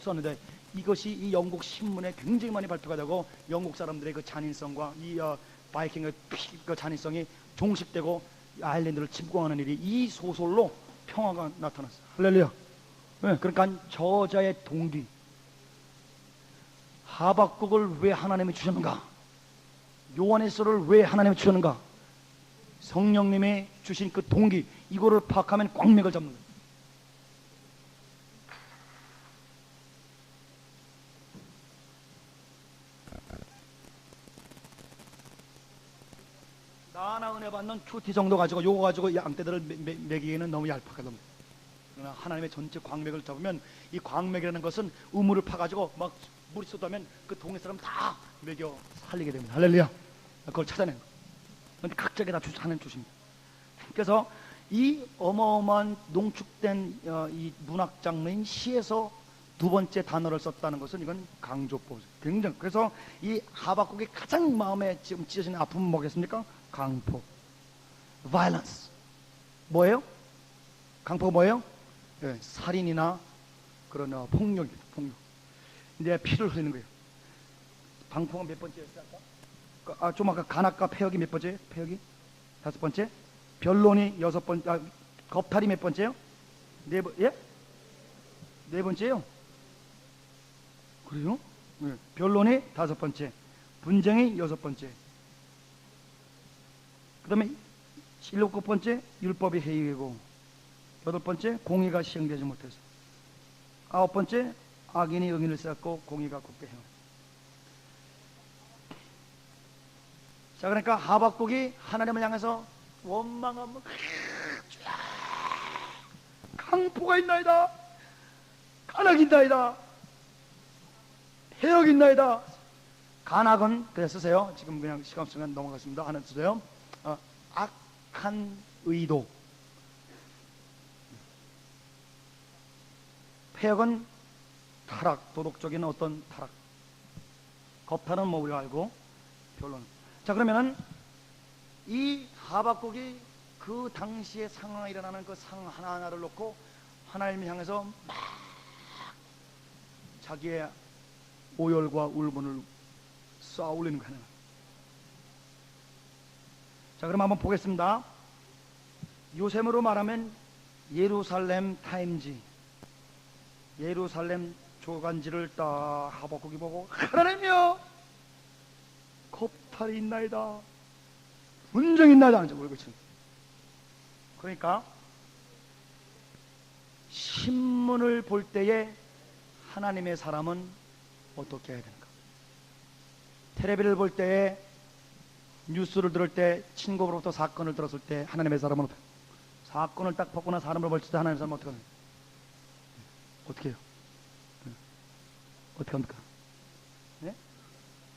썼는데 이것이 이 영국 신문에 굉장히 많이 발표가 되고 영국 사람들의 그 잔인성과 이 바이킹의 그 잔인성이 종식되고 아일랜드를 침공하는 일이 이 소설로 평화가 나타났어요. 할렐루야. 네, 그러니까 저자의 동기 하박국을 왜 하나님이 주셨는가? 요한일서를 왜 하나님이 주셨는가? 성령님이 주신 그 동기 이거를 파악하면 광맥을 잡는 거예요. 나나 은혜 받는 큐티 정도 가지고 요거 가지고 양떼들을 먹이기에는 너무 얄팍하다. 그러나 하나님의 전체 광맥을 잡으면 이 광맥이라는 것은 우물을 파가지고 막 물이 쏟아면 그 동네 사람 다 먹여 살리게 됩니다. 할렐루야. 그걸 찾아낸 거. 그런데 각자에게 다 하나님 주십니다. 그래서 이 어마어마한 농축된 이 문학 장르인 시에서 두 번째 단어를 썼다는 것은 이건 강조법. 굉장히. 그래서 이 하박국이 가장 마음에 지금 찢어지는 아픔은 뭐겠습니까? 강포. violence. 뭐예요? 강포가 뭐예요? 네, 살인이나 그런 폭력입니다. 폭력. 내 피를 흘리는 거예요. 방포가 몇 번째였어요? 아까? 좀 아까 간악과 폐역이 몇 번째예요? 폐역이? 5번째? 변론이 6번째. 겁탈이 몇 번째요? 예? 4번째요? 그래요? 네. 변론이 5번째. 분쟁이 6번째. 그 다음에 7번째 율법이 해이되고 8번째 공의가 시행되지 못해서 9번째 악인이 의인을 쌓고 공의가 굳게 행하고. 자, 그러니까 하박국이 하나님을 향해서 원망하면 강포가 있나이다, 간악이 있나이다, 해역이 있나이다. 간악은 그냥 쓰세요. 지금 그냥 시간 없으면 넘어가겠습니다. 하나 쓰세요. 악한 의도. 폐역은 타락, 도덕적인 어떤 타락. 겁탈은 뭐 우리가 알고, 변론. 자, 그러면은 이 하박국이 그 당시에 상황에 일어나는 그 상황 하나하나를 놓고 하나님을 향해서 막 자기의 오열과 울분을 쏘아 올리는 거예요. 자, 그럼 한번 보겠습니다. 요셈으로 말하면 예루살렘 타임지, 예루살렘 조간지를 딱 하박국이 보고 하나님이여 겁탈이 있나이다, 분쟁이 있나이다 하는 걸 그치는. 그러니까 신문을 볼 때에 하나님의 사람은 어떻게 해야 되는가? 텔레비를 볼 때에 뉴스를 들을 때, 친구로부터 사건을 들었을 때 하나님의 사람은 사건을 딱 벗거나 사람을 벌칠 때 하나님의 사람은 어떻게 하나요? 어떻게 해요? 어떻게 합니까? 네?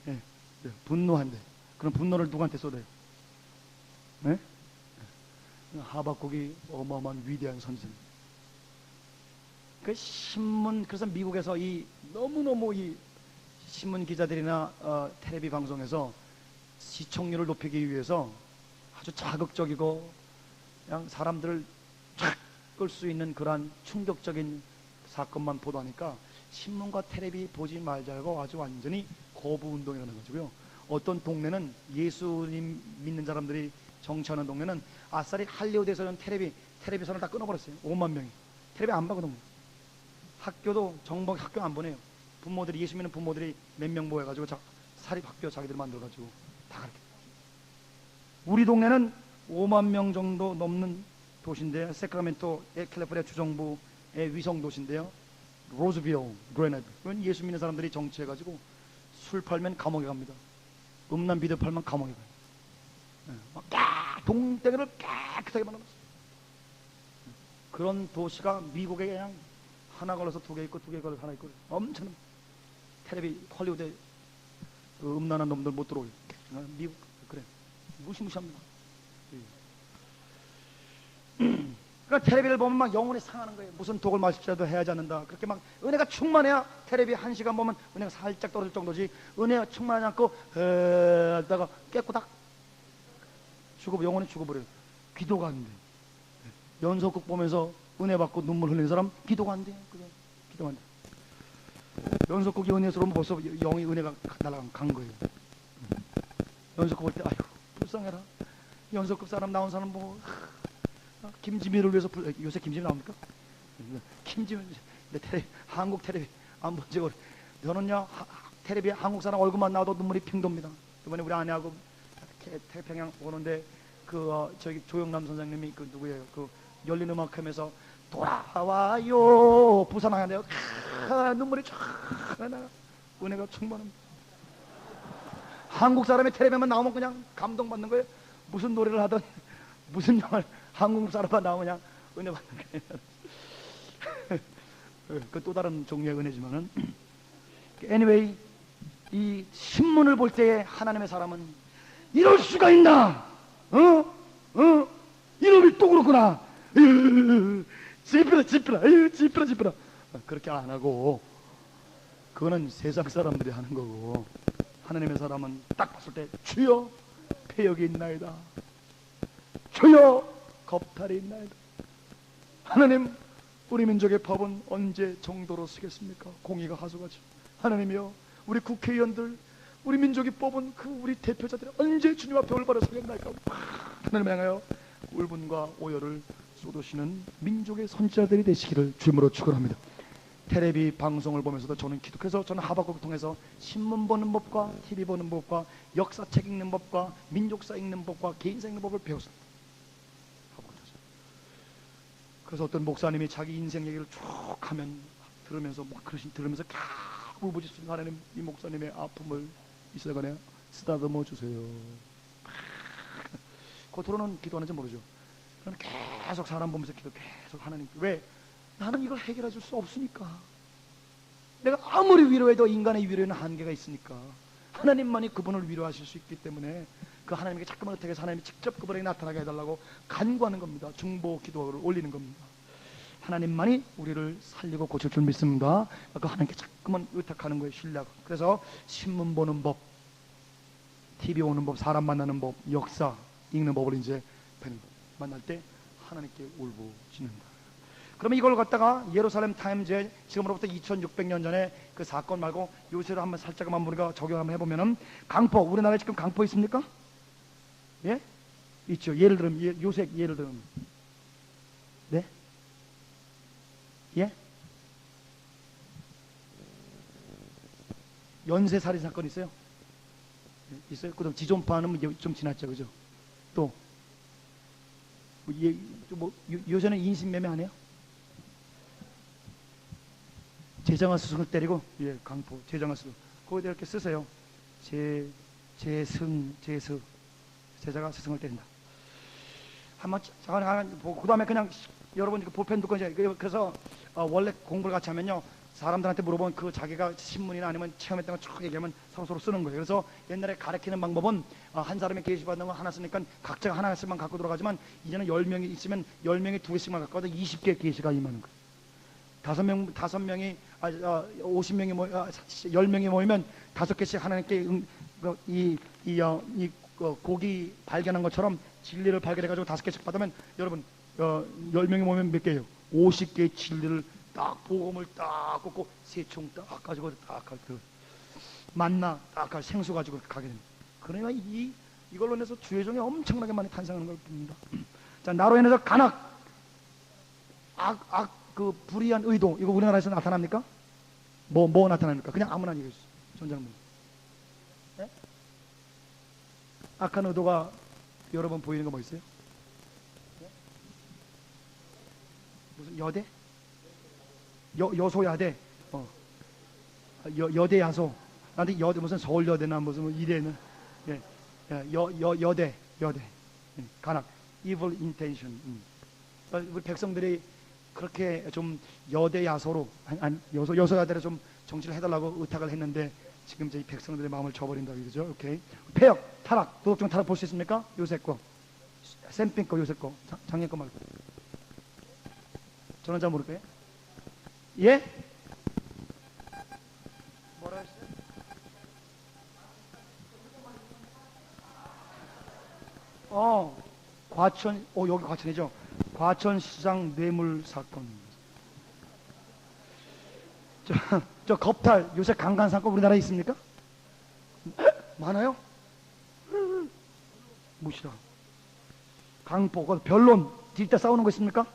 네. 네. 분노한대. 그럼 분노를 누구한테 쏟아요? 네? 하박국이 어마어마한 위대한 선생. 그 신문, 그래서 미국에서 이 너무너무 이 신문 기자들이나 텔레비 방송에서 시청률을 높이기 위해서 아주 자극적이고 그냥 사람들을 쫙 끌 수 있는 그러한 충격적인 사건만 보도하니까 신문과 텔레비 보지 말자고 아주 완전히 거부 운동이 일어난 거고요. 어떤 동네는 예수님 믿는 사람들이 정치하는 동네는 아싸리 할리우드에서는 텔레비전을 다 끊어버렸어요. 5만 명이 텔레비 안 보거든요. 학교도 정복 학교 안 보내요. 부모들이, 예수 믿는 부모들이 몇 명 모여가지고 사립학교 자기들 만들어가지고 다 가르쳐. 우리 동네는 5만 명 정도 넘는 도시인데요. 세크라멘토 캘리포니아 주정부의 위성 도시인데요. 로즈빌, 그레네드. 그건 예수 믿는 사람들이 정치해가지고 술 팔면 감옥에 갑니다. 음란 비디오 팔면 감옥에 가요. 동땡이를 깨끗하게 만들었어요. 그런 도시가 미국에 그냥 하나 걸려서 두 개 있고 두 개 걸려서 하나 있고 엄청 텔레비 헐리우드에 그 음란한 놈들 못 들어오게. 미국 그래 무시무시합니다. 그러니까 텔레비를 보면 막 영혼이 상하는 거예요. 무슨 독을 마실지라도 해야지 않는다. 그렇게 막 은혜가 충만해야 텔레비 1시간 보면 은혜가 살짝 떨어질 정도지, 은혜가 충만하지 않고 하다가 깨꼬닥 영혼이 죽어버려요. 기도가 안 돼. 연속극 보면서 은혜 받고 눈물 흘리는 사람 기도가 안 돼요. 그게 기도가 안 돼. 연속극이 은혜스러우면 벌써 영이 은혜가 간 거예요. 연속극 볼 때 아이고 불쌍해라. 연속극 사람 나온 사람 보고 김지민을 위해서 요새 김지민 나옵니까? 김지민 한국 텔레비 안 본 지 오래. 저는요 텔레비 한국 사람 얼굴만 나와도 눈물이 핑 돕니다. 이번에 우리 아내하고 태평양 오는데 저기 조영남 선생님이 그 누구예요? 그 열린 음악회에서 돌아와요 부산 하는데요. 눈물이 쫙 나. 은혜가 충만합니다. 한국 사람의 텔레비만 나오면 그냥 감동받는 거예요. 무슨 노래를 하든 무슨 영화를 한국 사람만 나오면 그냥 은혜 받는 거예요. 그 또 다른 종류의 은혜지만은 anyway 이 신문을 볼 때에 하나님의 사람은 이럴 수가 있나? 이놈이 또 그렇구나. 찌뿌라 그렇게 안 하고, 그거는 세상 사람들이 하는 거고, 하나님의 사람은 딱 봤을 때 주여 폐역이 있나이다, 주여 겁탈이 있나이다. 하나님 우리 민족의 법은 언제 정도로 쓰겠습니까? 공의가 하소가죠. 하나님이여 우리 국회의원들 우리 민족이 뽑은 그 우리 대표자들이 언제 주님 앞에 올바로 서겠나이까? 하나님 향하여 울분과 오열을 쏟으시는 민족의 선지자들이 되시기를 주님으로 축원합니다. 텔레비 방송을 보면서도 저는 그래서 저는 하박국을 통해서 신문 보는 법과 TV 보는 법과 역사책 읽는 법과 민족사 읽는 법과 개인사 읽는 법을 배웠습니다. 그래서 어떤 목사님이 자기 인생 얘기를 쭉 하면 들으면서 들으면서 울부짖습니다. 하나님 이 목사님의 아픔을 이 시간에 쓰다듬어 주세요. 겉으로는 기도하는지 모르죠. 저는 계속 사람 보면서 계속 하나님, 왜? 나는 이걸 해결해 줄 수 없으니까. 내가 아무리 위로해도 인간의 위로에는 한계가 있으니까 하나님만이 그분을 위로하실 수 있기 때문에 그 하나님에게 자꾸만 어떻게 해서 하나님이 직접 그분에게 나타나게 해달라고 간구하는 겁니다. 중보 기도를 올리는 겁니다. 하나님만이 우리를 살리고 고칠 줄 믿습니다. 그 하나님께 자꾸만 의탁하는 거예요. 신뢰하고. 그래서 신문 보는 법, TV 오는 법, 사람 만나는 법, 역사 읽는 법을 이제 배는 법. 만날 때 하나님께 울부짖는다. 그러면 이걸 갖다가 예루살렘 타임즈에 지금으로부터 2600년 전에 그 사건 말고 요새로 한번 살짝만 우리가 적용 한번 해보면은, 강포, 우리나라에 지금 강포 있습니까? 예? 있죠. 예를 들면 요새 예를 들면 네? 예? 연쇄살인 사건 있어요? 있어요? 그다음 지존파는 좀 지났죠, 그죠? 또 요새는 인신매매 안 해요? 제장한 스승을 때리고, 예, 강포 제장한 스승 거기다 이렇게 쓰세요. 제승 제자가 스승을 때린다. 한번 잠깐 보고 그 다음에 그냥 여러분 그 볼펜 두고 이제 그래서 원래 공부를 같이 하면요 사람들한테 물어보면 그 자기가 신문이나 아니면 체험했던 거 쭉 얘기하면 서로 쓰는 거예요. 그래서 옛날에 가르치는 방법은 한 사람이 계시 받는 거 하나 쓰니까 각자가 하나씩만 갖고 들어가지만 이제는 10명이 있으면 10명이 2개씩만 갖고 와서 20개 계시가 임하는 거예요. 5명이 50명이 10명이 모이면 5개씩 하나님께 고기 발견한 것처럼 진리를 발견해가지고 5개씩 받으면 여러분 10명이 모이면 몇 개예요? 50개의 진리를 딱 복음을 딱 꽂고 새총 딱 가지고 딱 그 만나 딱 생수 가지고 가게 됩니다. 그러니까 이걸로 인해서 주의 종이 엄청나게 많이 탄생하는 걸 봅니다. 자, 나로 인해서 간악, 그 불의한 의도 이거 우리나라에서 나타납니까? 뭐 나타납니까? 그냥 아무나 얘기해 주세요. 전장문. 네? 악한 의도가 여러분 보이는 거 뭐 있어요? 네? 무슨 여대? 여소야대, 여대 야소. 나한테 여대 무슨 서울여대나 무슨 뭐 이대는, 예, 여대, 예, 간악, evil intention. 우리 백성들이 그렇게 좀 여대 야소로, 여소야대로 좀 정치를 해달라고 의탁을 했는데 지금 저희 백성들의 마음을 줘버린다 이거죠. 오케이. 폐역, 타락, 도덕적 타락 볼 수 있습니까? 요새 거, 샘핑 거, 요새 거, 작년 거 말고. 저는 잘 모를 거예요. 예? 뭐라 했어요? 여기 과천이죠. 과천시장 뇌물 사건. 저 겁탈, 요새 강간 사건 우리나라에 있습니까? 많아요? 무시라. 강포, 변론, 뒷대 싸우는 거 있습니까?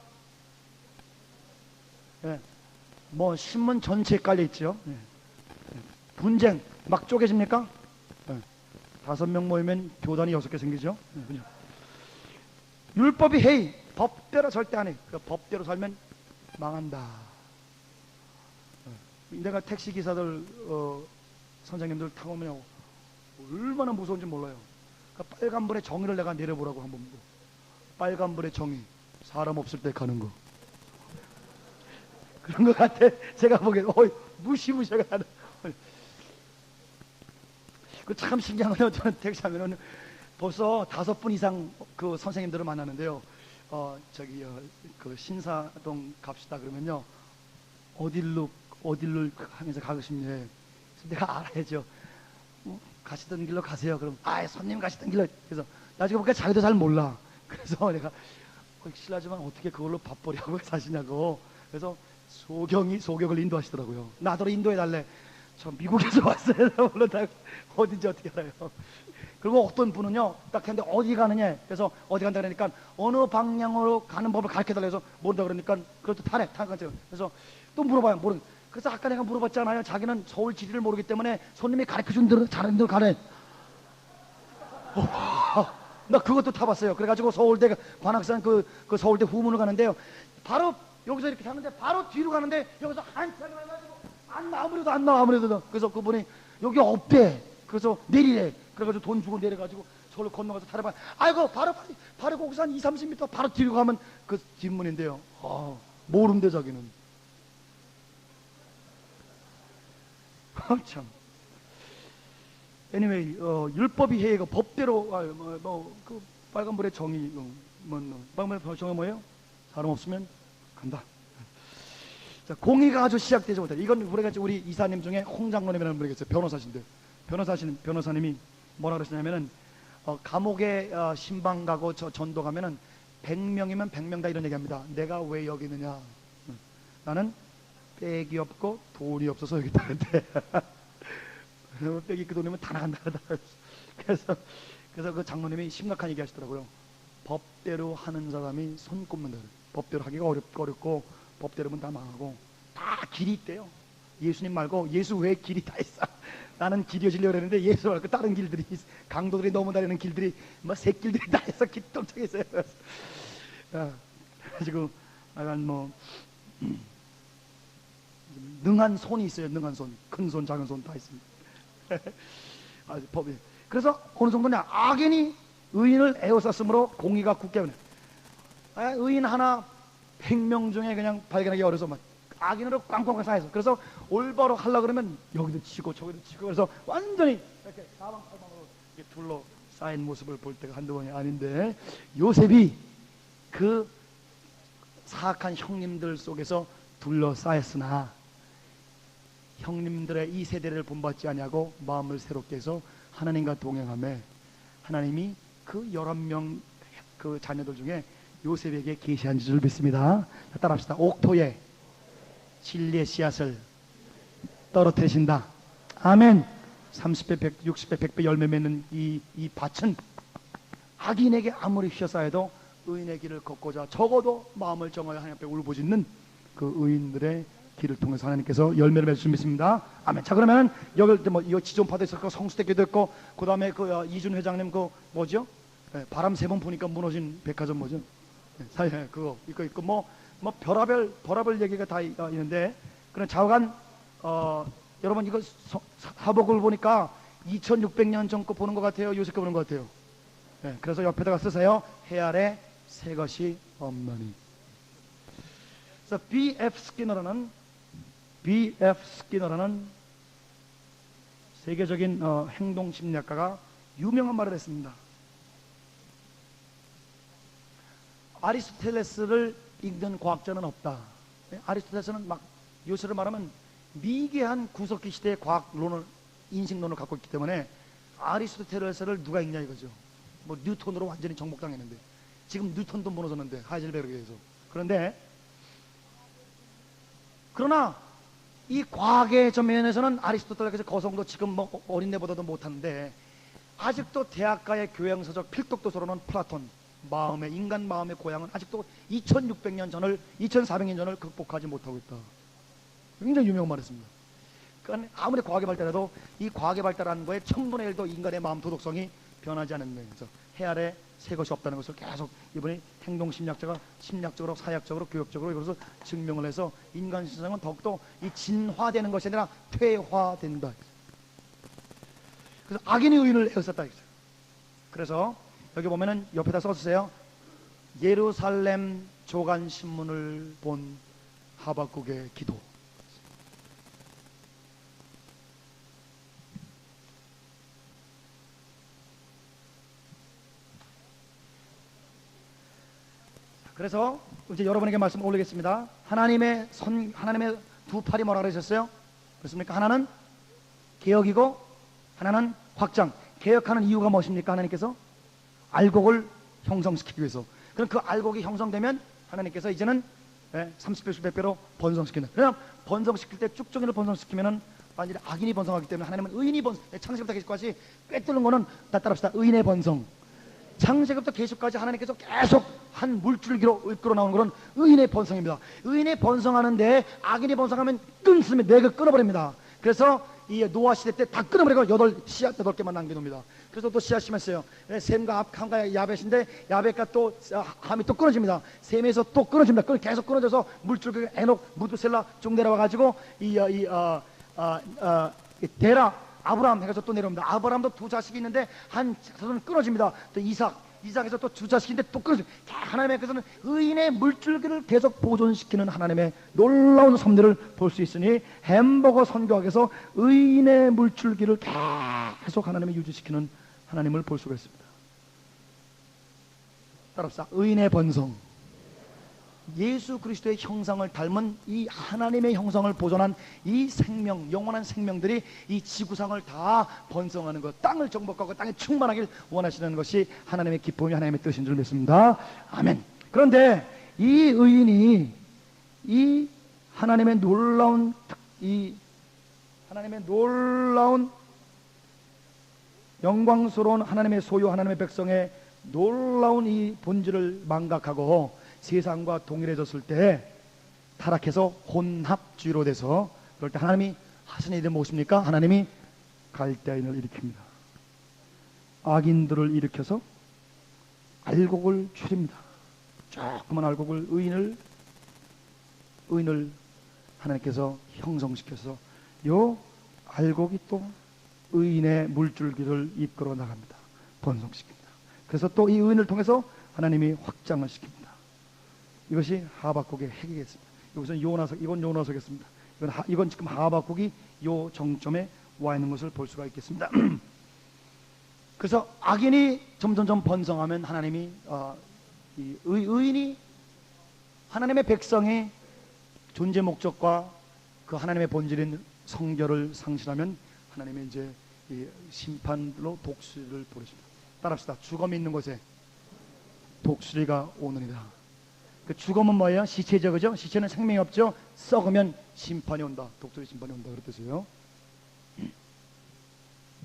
예. 뭐 신문 전체에 깔려 있죠. 예. 분쟁 막 쪼개집니까? 예. 5명 모이면 교단이 6개 생기죠. 예. 그냥. 율법이 해이 법대로 절대 안 해. 그 법대로 살면 망한다. 예. 내가 택시 기사들 선생님들 타고 오면 얼마나 무서운지 몰라요. 그 빨간불의 정의를 내가 내려보라고 한번. 빨간불의 정의, 사람 없을 때 가는 거. 그런 것 같아. 제가 보기엔 무시무시하게 하는. 그 참 신기한 거예요. 저는 택시 하면은 벌써 5분 이상 그 선생님들을 만나는데요. 그 신사동 갑시다 그러면요. 어딜로 하면서 가고 싶냐. 그래서 내가 알아야죠. 가시던 길로 가세요. 그럼 손님 가시던 길로. 그래서 나중에 보니까 자기도 잘 몰라. 그래서 내가 실례지만 어떻게 그걸로 밥벌이하고 사시냐고. 그래서 소격을 인도하시더라고요. 나더러 인도해달래. 저 미국에서 왔어요. 물론 어딘지 어떻게 알아요. 그리고 어떤 분은요 딱 했는데 어디 가느냐. 그래서 어디 간다 그러니까 어느 방향으로 가는 법을 가르쳐달라 해서 모른다 그러니까 그것도 타네. 그래서 또 물어봐요. 모르는. 그래서 아까 내가 물어봤잖아요. 자기는 서울 지리를 모르기 때문에 손님이 가르쳐준 대로 잘하는 대로 가네. 나 그것도 타봤어요. 그래가지고 서울대 관악산 그 서울대 후문을 가는데요. 바로 여기서 이렇게 타는데 바로 뒤로 가는데 여기서 한참 해가지고 안 나와 아무래도. 그래서 그분이 여기 없대. 그래서 내리래. 그래가지고 돈 주고 내려가지고 저를 건너가서 타려봐. 아이고 바로 거기서 한 20-30m 바로 뒤로 가면 그 뒷문인데요. 모른대 자기는. 참. anyway, 율법이 해가 법대로 그 빨간불의 정의 빨간불의 정의 뭐예요? 사람 없으면 간다. 자, 공의가 아주 시작되지 못해. 이건 우리 이사님 중에 홍 장로님이라는 분이 계세요. 변호사신데 변호사님이 뭐라 그러시냐면은 감옥에 신방 가고 전도 가면은 100명이면 100명 다 이런 얘기합니다. 내가 왜 여기 있느냐? 나는 백이 없고 돈이 없어서 여기 있다는데 백이 그 돈이면 다 나간다. 그래서 그 장로님이 심각한 얘기 하시더라고요. 법대로 하는 사람이 손 꼽는다. 법대로 하기가 어렵고 법대로 하면 다 망하고 다 길이 있대요. 예수님 말고 예수 외에 길이 다 있어. 나는 길이어지려고 그랬는데 예수 말고 다른 길들이 강도들이 너무 다니는 길들이 새길들이 다 있어. 기똥차게 있어요. 그래가지고 약간 능한 손이 있어요. 능한 손, 큰 손, 작은 손 다 있습니다. 법이. 그래서 어느 정도냐 악인이 의인을 에워쌌으므로 공의가 굳게 하네. 의인 하나 100명 중에 그냥 발견하기 어려서 막 악인으로 꽝꽝 쌓여서, 그래서 올바로 하려고 그러면 여기도 치고 저기도 치고, 그래서 완전히 이렇게 사방팔방으로 이렇게 둘러싸인 모습을 볼 때가 한두 번이 아닌데, 요셉이 그 사악한 형님들 속에서 둘러싸였으나 형님들의 이 세대를 본받지 아니하고 마음을 새롭게 해서 하나님과 동행하며 하나님이 그 11명 그 자녀들 중에 요셉에게 계시한 줄 믿습니다. 따라합시다. 옥토에 진리의 씨앗을 떨어뜨리신다. 아멘. 30배, 100, 60배, 100배 열매 맺는 이 밭은 악인에게 아무리 휘어싸여도 의인의 길을 걷고자 적어도 마음을 정하여 하나님 앞에 울부짖는 그 의인들의 길을 통해서 하나님께서 열매를 맺을 수 믿습니다. 아멘. 자, 그러면은 여기 뭐 지존파도 있었고 성수대교도 있고, 그 다음에 그 이준 회장님 그 뭐죠? 바람 3번 부니까 무너진 백화점 뭐죠? 그거 있고 뭐 별하별 얘기가 다 있는데, 그런 좌우간 여러분 이거 사복을 보니까 2600년 전 거 보는 것 같아요? 요새 거 보는 것 같아요? 그래서 옆에다가 쓰세요. 해 아래 새 것이 없나니. 그래서 B.F. 스키너라는 세계적인 행동심리학가가 유명한 말을 했습니다. 아리스토텔레스를 읽는 과학자는 없다. 아리스토텔레스는 막 요새로 말하면 미개한 구석기 시대의 과학론을, 인식론을 갖고 있기 때문에 아리스토텔레스를 누가 읽냐 이거죠. 뭐 뉴턴으로 완전히 정복당했는데, 지금 뉴턴도 무너졌는데, 하이젤베르크에 의해서. 그러나 이 과학의 전면에서는 아리스토텔레스의 거성도 지금 뭐 어린애보다도 못하는데, 아직도 대학가의 교양서적 필독도서로는 플라톤, 인간 마음의 고향은 아직도 2600년 전을, 2400년 전을 극복하지 못하고 있다. 굉장히 유명한 말이었습니다. 그러니까 아무리 과학이 발달해도 이 과학이 발달하는 거에 1000분의 1도 인간의 마음 도덕성이 변하지 않는 거예요. 해 아래 새 것이 없다는 것을 계속 이번에 행동심리학자가 심리학적으로, 사회학적으로, 교육적으로 이것을 증명을 해서 인간 세상은 더욱더 이 진화되는 것이 아니라 퇴화된다. 그래서 악인의 의인을 에워쌌다. 그래서 여기 보면은 옆에다 써주세요. 예루살렘 조간 신문을 본 하박국의 기도. 그래서 이제 여러분에게 말씀 올리겠습니다. 하나님의 두 팔이 뭐라 그러셨어요? 그렇습니까? 하나는 개혁이고 하나는 확장. 개혁하는 이유가 무엇입니까? 하나님께서 알곡을 형성시키기 위해서. 그럼 그 알곡이 형성되면 하나님께서 이제는 30배, 100배로 번성시키는. 그냥 번성시킬 때 쭉정이를 번성시키면은 완전히 악인이 번성하기 때문에 하나님은 의인이 창세기부터 계시까지 꿰뚫는 거는 다 따라합시다. 의인의 번성. 창세기부터 계시까지 하나님께서 계속 한 물줄기로 이끌어 나오는 그런 의인의 번성입니다. 의인의 번성하는데 악인이 번성하면 끊습니다. 내가 끊어버립니다. 그래서 이 노아 시대 때 다 끊어버리고 씨앗 8개만 남겨놓습니다. 그래서 또 씨앗 심었어요. 셈과 함과 야벳인데 야벳과 또 함이 또 끊어집니다. 셈에서 또 끊어집니다. 계속 끊어져서 물줄기가 에녹, 무두셀라 쭉 내려와가지고 데라, 아브라함 해가지고 또 내려옵니다. 아브라함도 두 자식이 있는데 한 자손은 끊어집니다. 또 이삭에서 또 두 자식인데 또 끊어집니다. 하나님께서는 의인의 물줄기를 계속 보존시키는 하나님의 놀라운 섭리를 볼 수 있으니, 햄버거 선교학에서 의인의 물줄기를 계속 하나님이 유지시키는 하나님을 볼 수가 있습니다. 따라합시다. 의인의 번성. 예수 그리스도의 형상을 닮은 이 하나님의 형상을 보존한 이 생명, 영원한 생명들이 이 지구상을 다 번성하는 것, 땅을 정복하고 땅에 충만하길 원하시는 것이 하나님의 기쁨이, 하나님의 뜻인 줄 믿습니다. 아멘. 그런데 이 의인이 이 하나님의 놀라운 영광스러운 하나님의 소유, 하나님의 백성의 놀라운 이 본질을 망각하고 세상과 동일해졌을 때 타락해서 혼합주의로 돼서, 그럴 때 하나님이 하시는 일이 무엇입니까? 하나님이 갈대아인을 일으킵니다. 악인들을 일으켜서 알곡을 줄입니다. 조그만 알곡을, 의인을 하나님께서 형성시켜서 요 알곡이 또 의인의 물줄기를 이끌어 나갑니다. 번성시킵니다. 그래서 또 이 의인을 통해서 하나님이 확장을 시킵니다. 이것이 하박국의 핵이겠습니다. 이것은 요나서, 이건 요나서겠습니다. 이건 지금 하박국이 요 정점에 와 있는 것을 볼 수가 있겠습니다. 그래서 악인이 점점점 번성하면 하나님이 이 의인이 하나님의 백성의 존재 목적과 그 하나님의 본질인 성결을 상실하면 하나님의 이제 이 심판로 독수리를 보내십니다. 따라합시다. 죽음이 있는 곳에 독수리가 오느니라. 그 죽음은 뭐예요? 시체죠, 그죠? 시체는 생명이 없죠. 썩으면 심판이 온다. 독수리 심판이 온다. 그런 뜻이에요.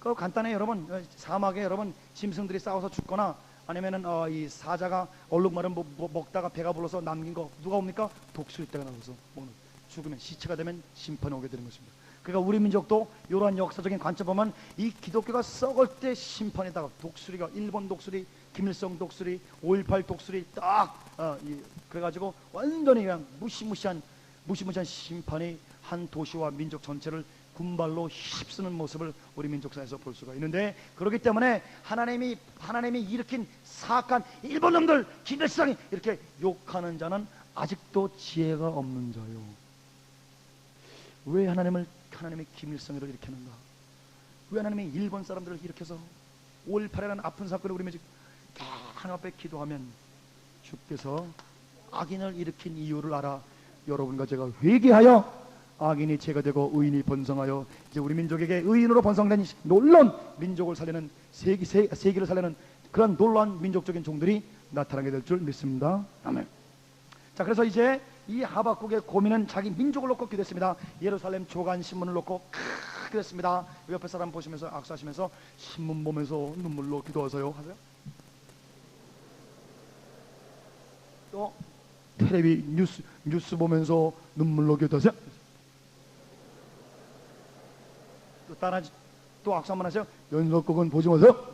그 간단해요, 여러분. 사막에 여러분 짐승들이 싸워서 죽거나 아니면은 이 사자가 얼룩말을 먹다가 배가 불러서 남긴 거 누가 옵니까? 독수리 떼가 나와서 먹는. 죽으면 시체가 되면 심판이 오게 되는 것입니다. 그러니까 우리 민족도 이러한 역사적인 관점 보면 이 기독교가 썩을 때 심판에다가 독수리가 일본 독수리, 김일성 독수리, 5.18 독수리 딱 그래가지고 완전히 그냥 무시무시한 심판이 한 도시와 민족 전체를 군발로 휩쓰는 모습을 우리 민족사에서 볼 수가 있는데, 그렇기 때문에 하나님이 일으킨 사악한 일본 놈들 김일성이 이렇게 욕하는 자는 아직도 지혜가 없는 자요. 왜 하나님이 김일성이를 일으켰는가? 왜 하나님이 일본 사람들을 일으켜서 5.18이라는 아픈 사건을 우리 민족 하나님 앞에 기도하면 주께서 악인을 일으킨 이유를 알아 여러분과 제가 회개하여 악인이 죄가 되고 의인이 번성하여 이제 우리 민족에게 의인으로 번성된 놀라운 민족을 살리는 세계를 살리는 그런 놀라운 민족적인 종들이 나타나게 될 줄 믿습니다. 아멘. 자, 그래서 이제 이 하박국의 고민은 자기 민족을 놓고 기도했습니다. 예루살렘 조간 신문을 놓고 기도했습니다. 옆에 사람 보시면서 악수하시면서 신문 보면서 눈물로 기도하세요 하세요. 또 텔레비 뉴스 보면서 눈물로 기도하세요. 또 따라 또 악수 한번 하세요. 연속곡은 보지 마세요.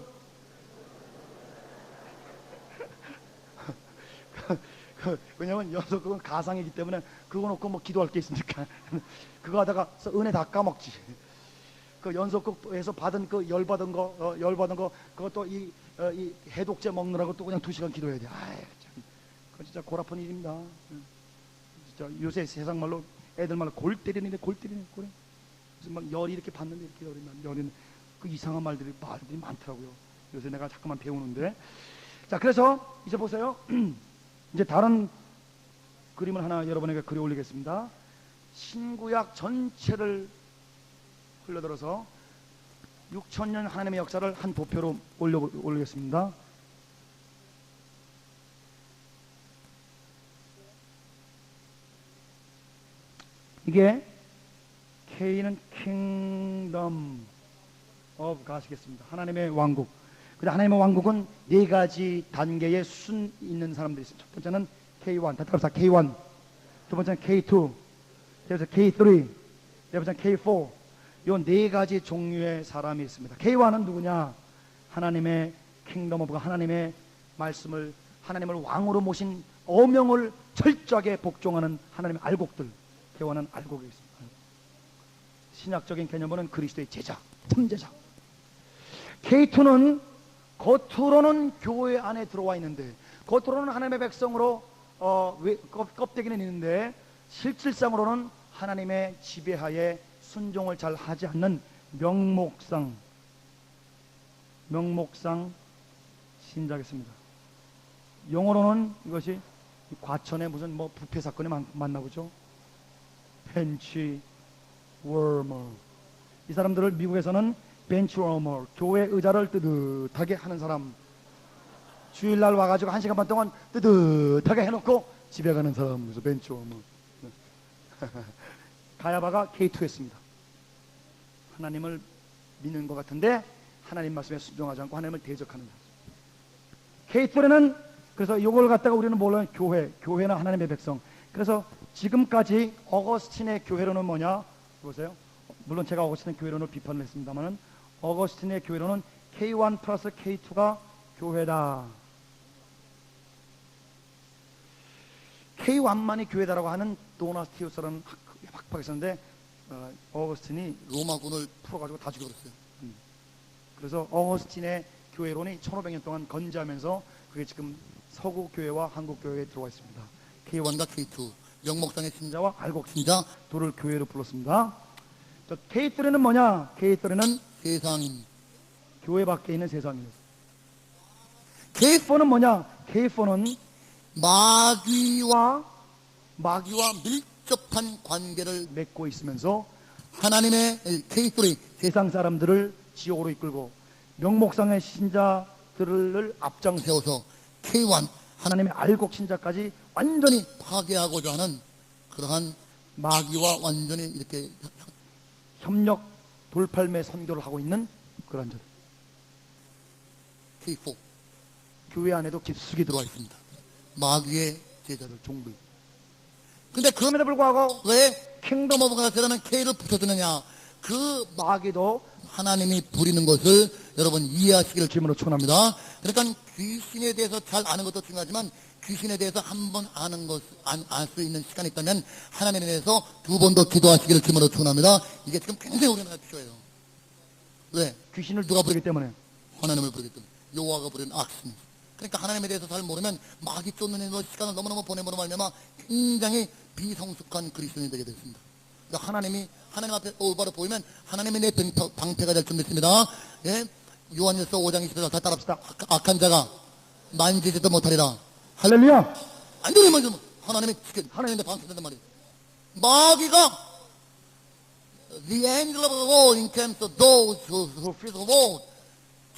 왜냐면 연속곡은 가상이기 때문에 그거 놓고 뭐 기도할 게 있습니까? 그거 하다가 은혜 다 까먹지. 그 연속곡에서 받은 그 열받은 거 그것도 이 해독제 먹느라고 또 그냥 2시간 기도해야 돼. 아이 참, 그건 진짜 골 아픈 일입니다. 진짜 요새 세상 말로 애들 말로 골 때리는데 그래서 막 열이 이렇게 받는데 이렇게 열이 그 이상한 말들이 많더라고요. 요새 내가 자꾸만 배우는데. 자, 그래서 이제 보세요. 이제 다른 그림을 하나 여러분에게 그려 올리겠습니다. 신구약 전체를 흘러들어서 6,000년 하나님의 역사를 한 도표로 올리겠습니다. 이게 K는 Kingdom of God이겠습니다. 하나님의 왕국. 근데 하나님의 왕국은 4가지 단계의 순 있는 사람들이 있습니다. 첫 번째는 K1, 다 따라서 K1. 두 번째는 K2, 세 번째 K3, 네 번째는 K4. 요 4가지 종류의 사람이 있습니다. K1은 누구냐? 하나님의 킹덤 오브 하나님의 말씀을, 하나님을 왕으로 모신 어명을 철저하게 복종하는 하나님의 알곡들. K1은 알곡이 있습니다. 신약적인 개념으로는 그리스도의 제자, 참제자. K2는 겉으로는 교회 안에 들어와 있는데, 겉으로는 하나님의 백성으로 껍데기는 있는데 실질상으로는 하나님의 지배하에 순종을 잘 하지 않는 명목상 신자겠습니다. 영어로는 이것이 과천에 무슨 뭐 부패 사건이 많나 보죠. 벤치 워머. 이 사람들을 미국에서는 벤치워머, 교회 의자를 뜨뜻하게 하는 사람, 주일날 와가지고 1시간 반 동안 뜨뜻하게 해놓고 집에 가는 사람, 그래서 벤치워머. 가야바가 K2였습니다. 하나님을 믿는 것 같은데 하나님 말씀에 순종하지 않고 하나님을 대적하는 거죠. K3는 그래서 이걸 갖다가 우리는 몰라요. 교회는 하나님의 백성. 그래서 지금까지 어거스틴의 교회론은 뭐냐? 보세요. 물론 제가 어거스틴의 교회론을 비판을 했습니다만은 어거스틴의 교회론은 K1 플러스 K2가 교회다. K1만이 교회다라고 하는 도나티우스라는 학파가 있었는데 어거스틴이 로마군을 풀어가지고 다 죽여버렸어요. 그래서 어거스틴의 교회론이 1500년 동안 건재하면서 그게 지금 서구 교회와 한국 교회에 들어와 있습니다. K1과 K2, 영목상의 신자와 알곡 신자 둘을 교회로 불렀습니다. 저 K3는 뭐냐? K3는 세상입니다. 교회 밖에 있는 세상입니다. K4는 뭐냐? K4는 마귀와 밀접한 관계를 맺고 있으면서 하나님의 K3 세상 사람들을 지옥으로 이끌고 명목상의 신자들을 앞장 세워서 K1 하나님의 알곡 신자까지 완전히 파괴하고자 하는 그러한 마귀와 완전히 이렇게 협력 돌팔매 선교를 하고 있는 그런 자들. K4 교회 안에도 깊숙이 들어와 있습니다. 마귀의 제자들 종들. 근데 그럼에도 불구하고 왜 킹덤 오브 가드라는 K를 붙여주느냐? 그 마귀도 하나님이 부리는 것을 여러분 이해하시기를 주님으로 축원합니다. 그러니까 귀신에 대해서 잘 아는 것도 중요하지만 귀신에 대해서 한 번 아는 것, 알 수 있는 시간이 있다면 하나님에 대해서 두 번 더 기도하시기를 주님으로 축원합니다. 이게 지금 굉장히 우리나라에 필요해요. 왜? 귀신을 누가 부리기 때문에? 하나님을 부리기 때문에. 여호와가 부리는 악신. 그러니까 하나님에 대해서 잘 모르면 마귀 쫓는 시간을 너무너무 보내므로 말미암아 굉장히 비성숙한 그리스도인이 되게 됐습니다. 그러니까 하나님 앞에 올바로 보이면 하나님이 내 방패가 될 줄 믿습니다. 예? 요한일서 5장 20절 다 따라합시다. 악한 자가 만지지도 못하리라. 할렐루야. 안 되면 하나님이 하나님의 방패 된단 말이에요. 마귀가 the angel of the Lord encamps those who fear the Lord.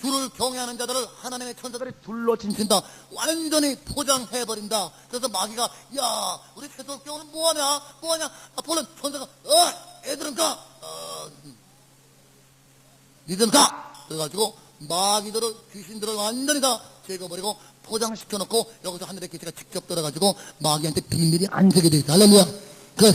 주를 경외하는 자들을 하나님의 천사들이 둘러 진친다. 완전히 포장해버린다. 그래서 마귀가 야 우리 세속교 오늘 뭐하냐 아폴론 천사가 애들은 가 니들은 가 그래가지고 마귀들을 귀신들을 완전히 다 제거버리고 포장시켜놓고 여기서 하늘의 계시가 직접 들어가지고 마귀한테 비밀이 안 되게 돼 있다. 할렐루야.